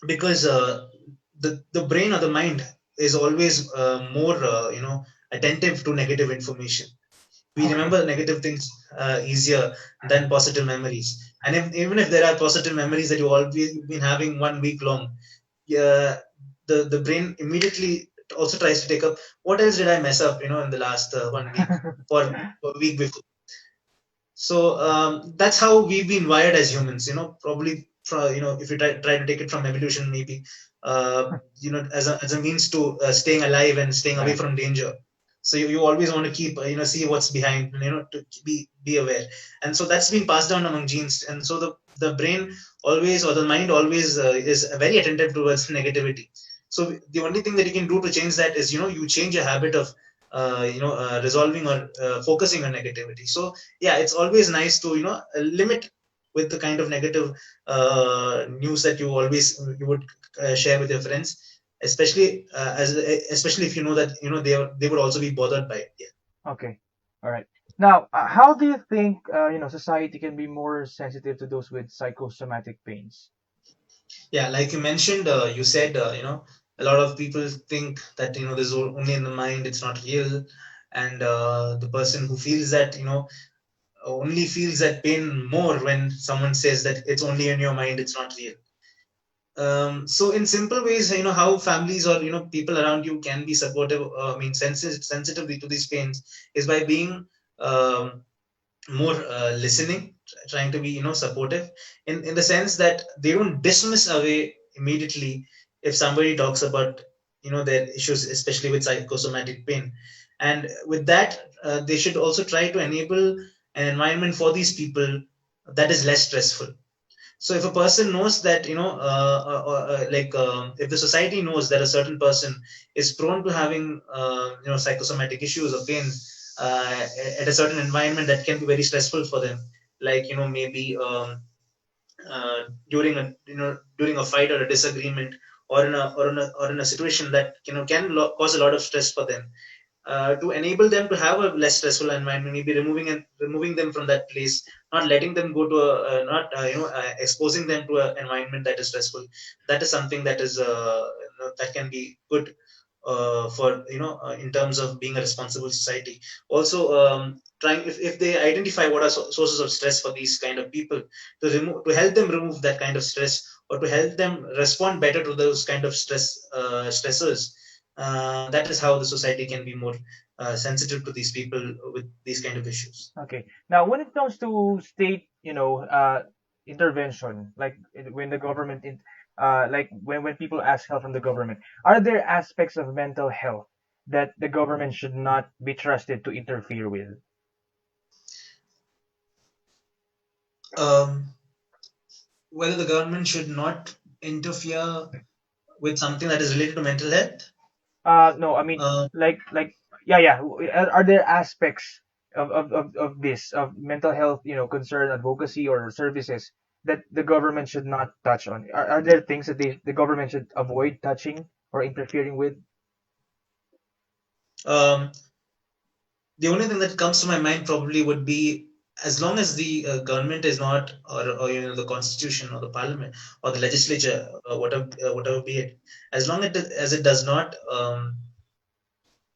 because the brain or the mind is always more attentive to negative information. We Okay. remember negative things easier than positive memories. And even if there are positive memories that you always been having 1 week long, uh, the brain immediately also tries to take up what else did I mess up, in the last 1 week or a week before. So that's how we've been wired as humans. Probably if you try to take it from evolution, maybe as a means to staying alive and staying away Right. from danger. So you always want to keep see what's behind, to be aware. And so that's been passed down among genes. And so the brain always, or the mind always, is very attentive towards negativity. So the only thing that you can do to change that is you change your habit of resolving or focusing on negativity. So yeah, it's always nice to limit with the kind of negative news that you would share with your friends, especially if you know that they would also be bothered by it. Yeah. Okay. All right. Now, how do you think society can be more sensitive to those with psychosomatic pains? Yeah, like you mentioned, you said a lot of people think that this is only in the mind, it's not real. And the person who feels that only feels that pain more when someone says that it's only in your mind, it's not real. So in simple ways, how families or people around you can be supportive, sensitive to these pains, is by being um, more listening, trying to be supportive, in the sense that they don't dismiss away immediately if somebody talks about their issues, especially with psychosomatic pain. And with that, they should also try to enable an environment for these people that is less stressful. So if a person knows that if the society knows that a certain person is prone to having psychosomatic issues or pain at a certain environment that can be very stressful for them, like maybe during a fight or a disagreement, or in a situation that can cause a lot of stress for them, to enable them to have a less stressful environment, maybe removing them from that place, not letting them go to not exposing them to an environment that is stressful. That is something that is that can be good for in terms of being a responsible society. Also, trying, if they identify what are sources of stress for these kind of people, to help them remove that kind of stress, or to help them respond better to those kind of stressors. That is how the society can be more sensitive to these people with these kind of issues. Okay. Now, when it comes to state, intervention, like when the government, like when people ask help from the government, are there aspects of mental health that the government should not be trusted to interfere with? Um, Whether the government should not interfere with something that is related to mental health. No, I mean, Uh, yeah, yeah. Are there aspects of this, of mental health, concern, advocacy, or services that the government should not touch on? Are there things that the government should avoid touching or interfering with? um, the only thing that comes to my mind probably would be, as long as the government is not, or the constitution or the parliament or the legislature, whatever be it, as long as it does not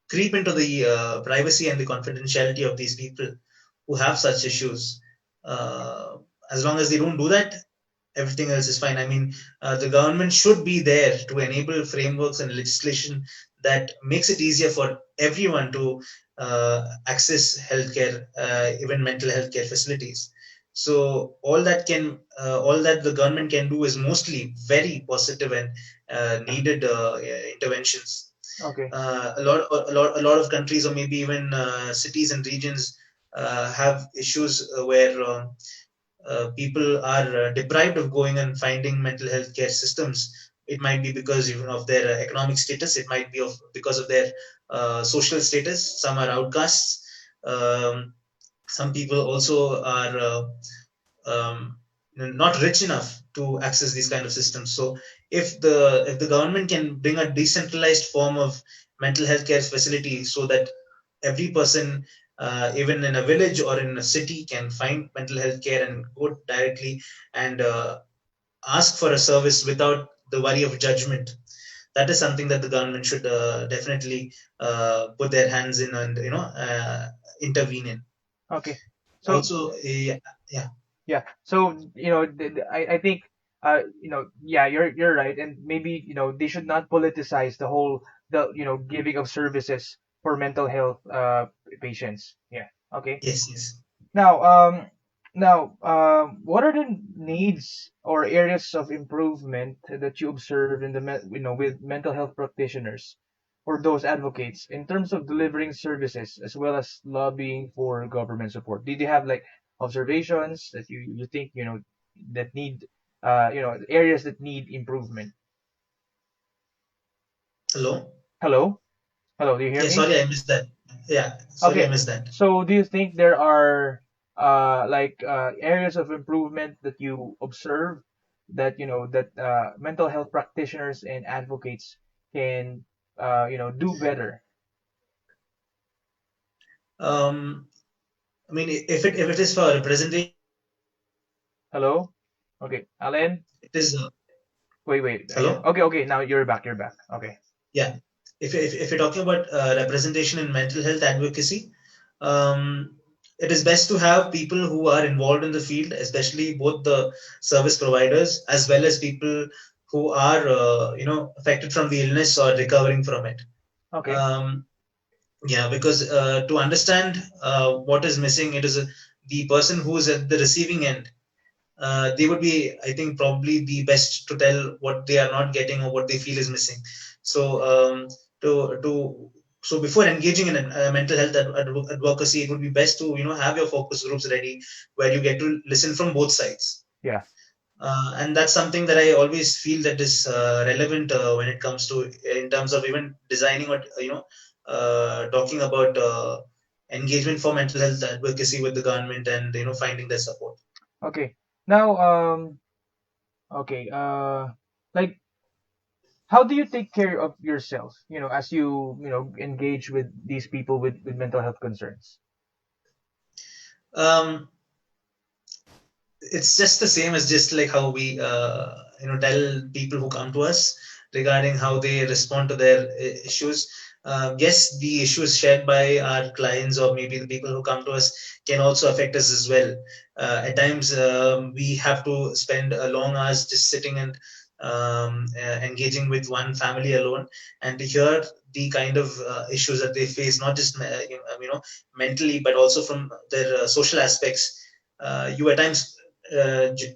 creep into the privacy and the confidentiality of these people who have such issues. Uh, as long as they don't do that, everything else is fine. I mean, the government should be there to enable frameworks and legislation that makes it easier for everyone to access healthcare, even mental health care facilities. So all that the government can do is mostly very positive and needed interventions. Okay. A lot of countries, or maybe even cities and regions, have issues where people are deprived of going and finding mental health care systems. It might be because even of their economic status. It might be because of their social status. Some are outcasts. Some people also are um, not rich enough to access these kind of systems. So if the government can bring a decentralized form of mental health care facility so that every person, even in a village or in a city, can find mental health care and go directly and ask for a service without the worry of judgment. That is something that the government should definitely put their hands in and intervene in. Okay. So Also, yeah, yeah. So I think yeah, you're right, and maybe they should not politicize the giving of services for mental health patients. Yeah. Okay. yes, yes. Now, what are the needs or areas of improvement that you observe in with mental health practitioners or those advocates in terms of delivering services as well as lobbying for government support? Did you have like observations that you think that need areas that need improvement? Hello. Hello, hello, do you hear Yeah, me? sorry, I missed that. Yeah, sorry, I Okay, missed that. so do you think there are areas of improvement that you observe that mental health practitioners and advocates can do better? Um, I mean, if it is for representation, Hello? Okay, Alan? it is. Wait. Yeah. Hello. Okay, now you're back. You're back. Okay. Yeah, if you're talking about representation in mental health advocacy, um, it is best to have people who are involved in the field, especially both the service providers as well as people who are affected from the illness or recovering from it. Okay. Um, yeah, because to understand what is missing, it is the person who is at the receiving end. They would be, I think, probably the best to tell what they are not getting or what they feel is missing. So, to so before engaging in mental health advocacy, it would be best to have your focus groups ready, where you get to listen from both sides. Yeah. And that's something that I always feel that is relevant when it comes to in terms of even designing or talking about engagement for mental health advocacy with the government and finding their support. Okay. Now, okay. Like, how do you take care of yourself? As you engage with these people with mental health concerns. Um, it's just the same as just like how we tell people who come to us regarding how they respond to their issues. Yes, the issues shared by our clients or maybe the people who come to us can also affect us as well. At times we have to spend a long hours just sitting and engaging with one family alone, and to hear the kind of issues that they face, not just mentally but also from their social aspects. You at times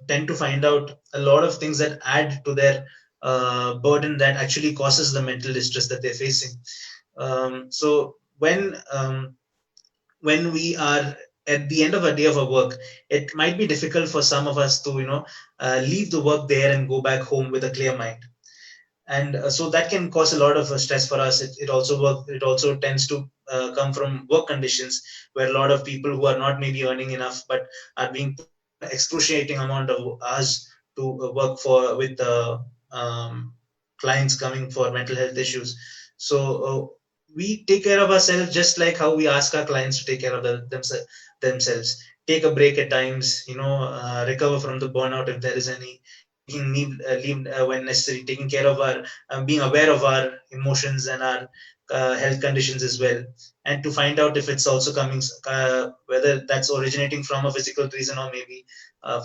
tend to find out a lot of things that add to their burden that actually causes the mental distress that they're facing. So when we are at the end of a day of a work, it might be difficult for some of us to leave the work there and go back home with a clear mind, and so that can cause a lot of stress for us. It also tends to come from work conditions where a lot of people who are not maybe earning enough but are being put excruciating amount of hours to work for with clients coming for mental health issues. So we take care of ourselves just like how we ask our clients to take care of themselves. Take a break at times, recover from the burnout if there is any, taking leave when necessary, taking care of our, being aware of our emotions and our health conditions as well, and to find out if it's also coming, whether that's originating from a physical reason or maybe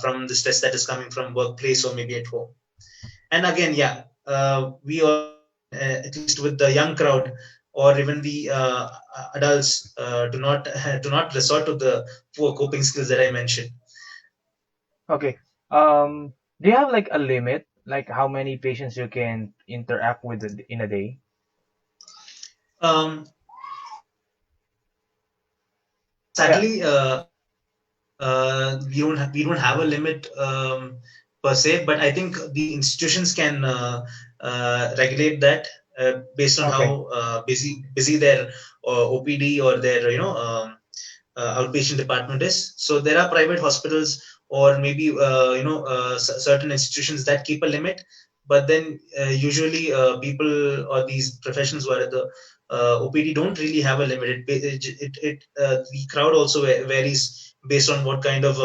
from the stress that is coming from workplace or maybe at home. And again, yeah, we all, at least with the young crowd or even the adults, do not do not resort to the poor coping skills that I mentioned. Okay. Do you have like a limit, like how many patients you can interact with in a day? Um, Yeah. sadly, we don't have a limit per se, but I think the institutions can regulate that based on Okay. how busy their OPD or their outpatient department is. So there are private hospitals or maybe certain institutions that keep a limit, but then usually people or these professions who are at the OPD don't really have a limit. The crowd also varies based on what kind of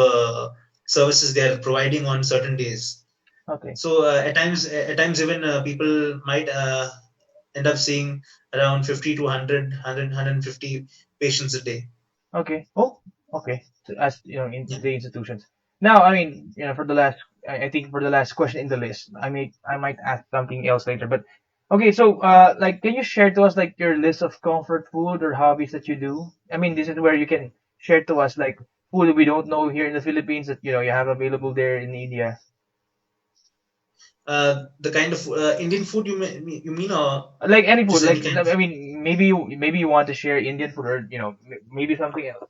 services they are providing on certain days. Okay. So at times even people might end up seeing around 50 to 100, patients a day. Okay. Oh, okay. So as you know, in Yeah. the institutions. Now, I mean, for the last, I think for the last question in the list, I might ask something else later. But okay, so like, can you share to us like your list of comfort food or hobbies that you do? I mean, this is where you can share to us like food that we don't know here in the Philippines that you have available there in India. The kind of Indian food you mean, or Like any food, just any like kind of? I mean, maybe you want to share Indian food or maybe something else.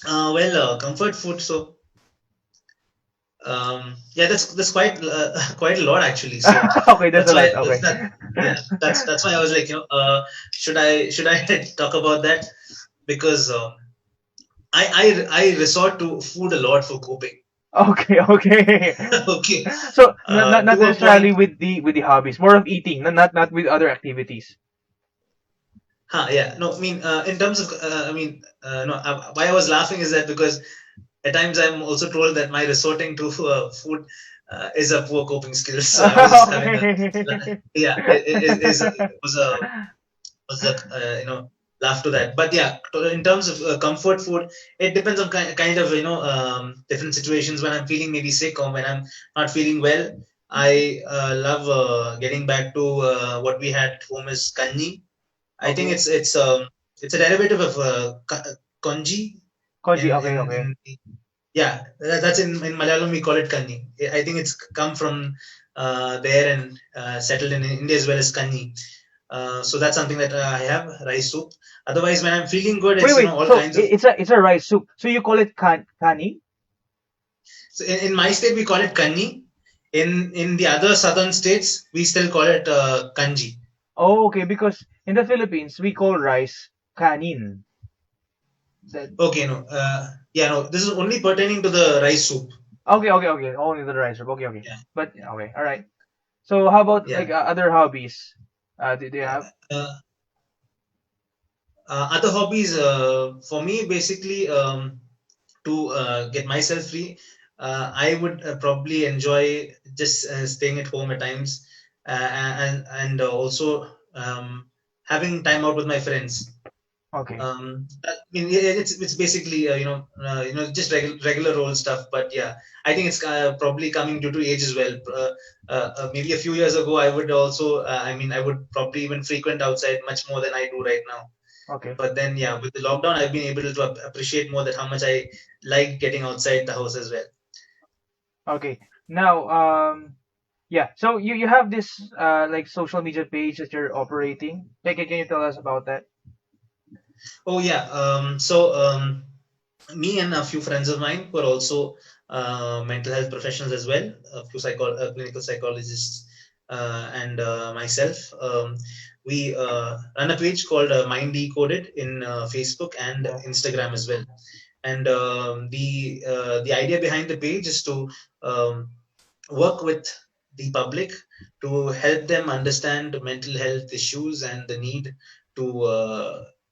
Well, comfort food. So yeah, that's quite quite a lot actually. So Okay, there's that's a why lot. that's Okay. that. Yeah, that's why I was like, should I talk about that because I resort to food a lot for coping. Okay, okay. Okay, So not to a point. necessarily with the hobbies, more of eating, not with other activities. Huh, yeah, no, I mean, in terms of, no, why I was laughing is that because at times I'm also told that my resorting to food is a poor coping skill. So I was just having a, Okay. yeah, it was a laugh to that. But yeah, in terms of comfort food, it depends on kind of different situations. When I'm feeling maybe sick or when I'm not feeling well, I love getting back to what we had at home is kanji. I think Okay. it's a derivative of konji Koji. in Okay, in okay. in yeah, that's in Malayalam we call it kanji. I think it's come from there and settled in India as well as kanji. So that's something that I have rice soup. Otherwise, when I'm feeling good, Wait, it's wait. all So kinds of. it's a rice soup. So you call it kani? So in my state we call it kanji. In the other southern states we still call it kanji. Oh, okay. Because in the Philippines we call rice kanin. That Okay, no, yeah, no, this is only pertaining to the rice soup. okay, okay, okay. Only the rice soup. Okay, okay. Yeah, But okay, all right. So how about like yeah. other hobbies? Do you have? Uh, Other hobbies for me basically to get myself free, I would probably enjoy just staying at home at times, and also having time out with my friends. Okay. I mean, yeah, it's basically just regular old stuff. But yeah, I think it's probably coming due to age as well. Maybe a few years ago, I would also, I would probably even frequent outside much more than I do right now. Okay. But then, yeah, with the lockdown, I've been able to appreciate more that how much I like getting outside the house as well. Okay. Now, yeah. So you have this like social media page that you're operating. Can you tell us about that? Oh yeah. So me and a few friends of mine who are also mental health professionals as well, a few clinical psychologists, and myself. We run a page called Mind Decoded in Facebook and Yeah. Instagram as well. And the idea behind the page is to um, work with the public to help them understand mental health issues and the need to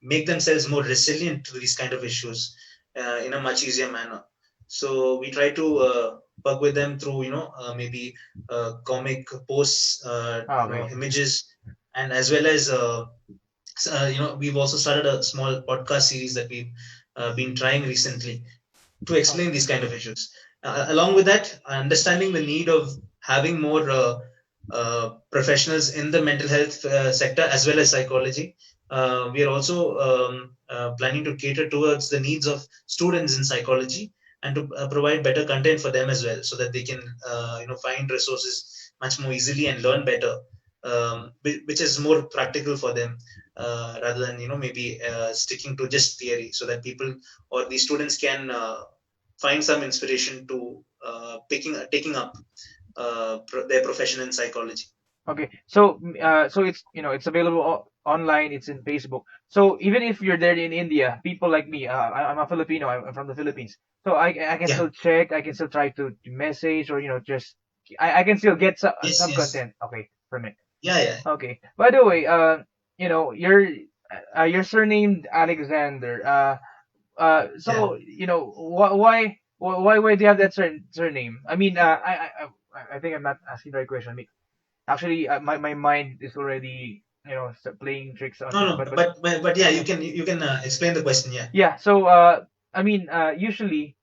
make themselves more resilient to these kind of issues in a much easier manner. So we try to work with them through maybe comic posts, Ah, okay. images, and as well as we've also started a small podcast series that we've been trying recently to explain Okay. these kind of issues. Along with that, understanding the need of having more professionals in the mental health sector as well as psychology. We are also planning to cater towards the needs of students in psychology and to provide better content for them as well, so that they can find resources much more easily and learn better, which is more practical for them rather than maybe sticking to just theory, so that people or the students can find some inspiration to taking up their profession in psychology. Okay. So so it's it's available online, it's in Facebook. So even if you're there in India, people like me, I'm a Filipino, I'm from the Philippines. So I can Yeah. still check, I can still try to message, or just I can still get Yes. some Yes. content. Okay, from it. Yeah. Yeah. Okay. By the way, your surnamed Alexander. Yeah. So why do you have that surname? I mean, I think I'm not asking the right question. I mean, actually, my mind is already playing tricks on No. me. No. But But yeah, okay, you can explain the question. Yeah. yeah. So I mean, usually,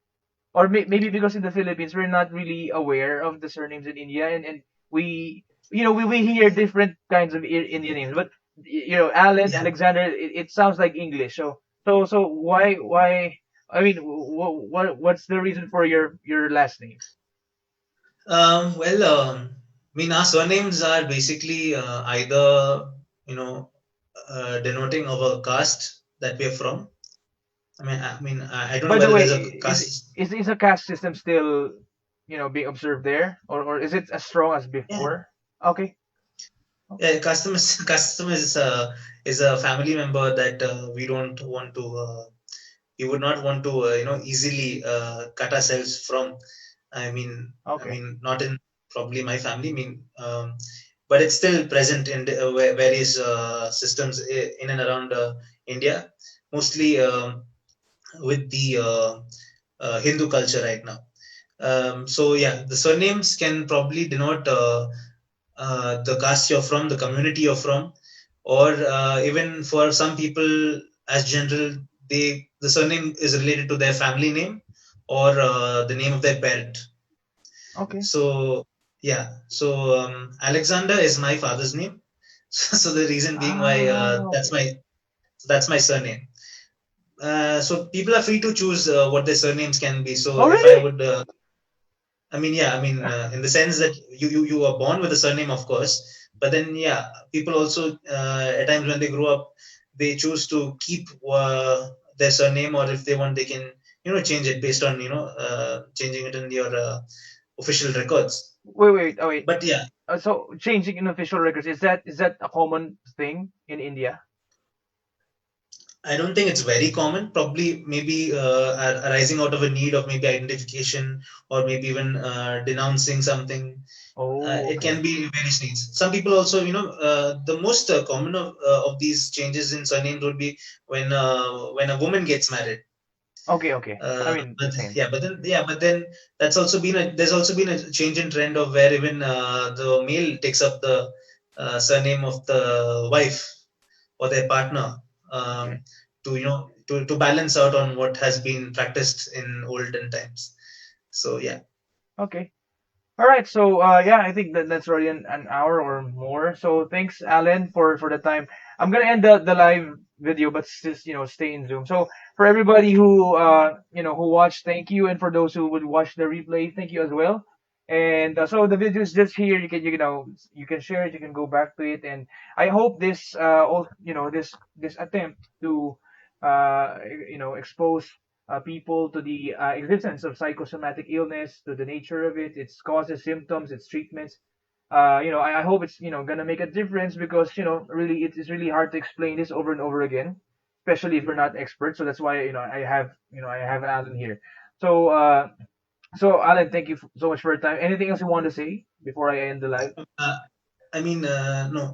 or maybe because in the Philippines we're not really aware of the surnames in India, and we we hear different kinds of Indian names, but Alan, Yeah. Alexander, it sounds like English. So why? I mean, what's the reason for your last name? Well, I mean, our surnames are basically either you know denoting our caste that we're from. I don't know By the whether way, there's a caste. is a caste system still being observed there, or is it as strong as Yeah, before? Okay, yeah. Custom is a family member that we don't want to. We would not want to easily cut ourselves from. I okay, mean, not in probably my family. But it's still present in various systems in and around India, mostly with the Hindu culture right now. So yeah, the surnames can probably denote the caste you're from, the community you're from, or even for some people, as general, the surname is related to their family name or the name of their parent. okay. So yeah, so Alexander is my father's name. So the reason being why Okay. that's my surname. So people are free to choose what their surnames can be. So Oh, if I really? would in the sense that you are born with a surname, of course, but then yeah, people also at times when they grow up, they choose to keep their surname, or if they want, they can change it based on changing it in your official records. Wait. Oh, wait. But yeah, So changing in official records, is that a common thing in India? I don't think it's very common. Probably maybe arising out of a need of maybe identification, or maybe even denouncing something. Oh, It okay. can be various needs. Some people also, the most common of these changes in surnames would be when a woman gets married. Okay. I mean, the same. But then there's also been a change in trend of where even the male takes up the surname of the wife or their partner, Okay. to to balance out on what has been practiced in olden times. So yeah. Okay. All right. So yeah, I think that's already an hour or more. So thanks, Alan, for the time. I'm gonna end the live video, but just stay in Zoom. So for everybody who who watched, thank you, and for those who would watch the replay, thank you as well. And so the video is just here. You can share it. You can go back to it, and I hope this this attempt to expose people to the existence of psychosomatic illness, to the nature of it, its causes, symptoms, its treatments. I hope it's gonna make a difference, because really it is really hard to explain this over and over again, especially if we're not experts. So that's why I have Alan here. So Alan, thank you so much for your time. Anything else you want to say before I end the live? Uh, no.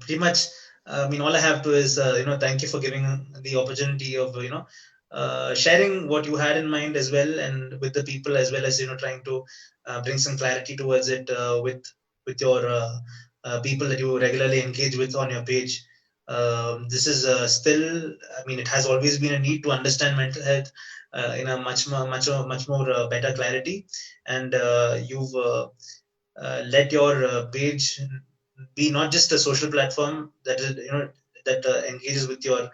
Pretty much. All I have to is, thank you for giving the opportunity of, sharing what you had in mind as well, and with the people, as well as, trying to bring some clarity towards it with your people that you regularly engage with on your page. This is still, it has always been a need to understand mental health in a much more better clarity, and you've let your page be not just a social platform that is that engages with your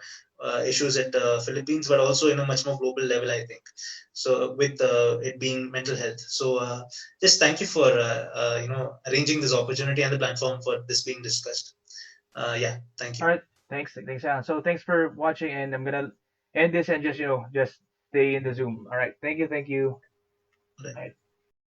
issues at Philippines, but also in a much more global level, I think. So with it being mental health, so just thank you for arranging this opportunity and the platform for this being discussed. Yeah, thank All you. right, thanks, Alan. So thanks for watching, and I'm gonna end this and just stay in the Zoom. All right, thank you. All right.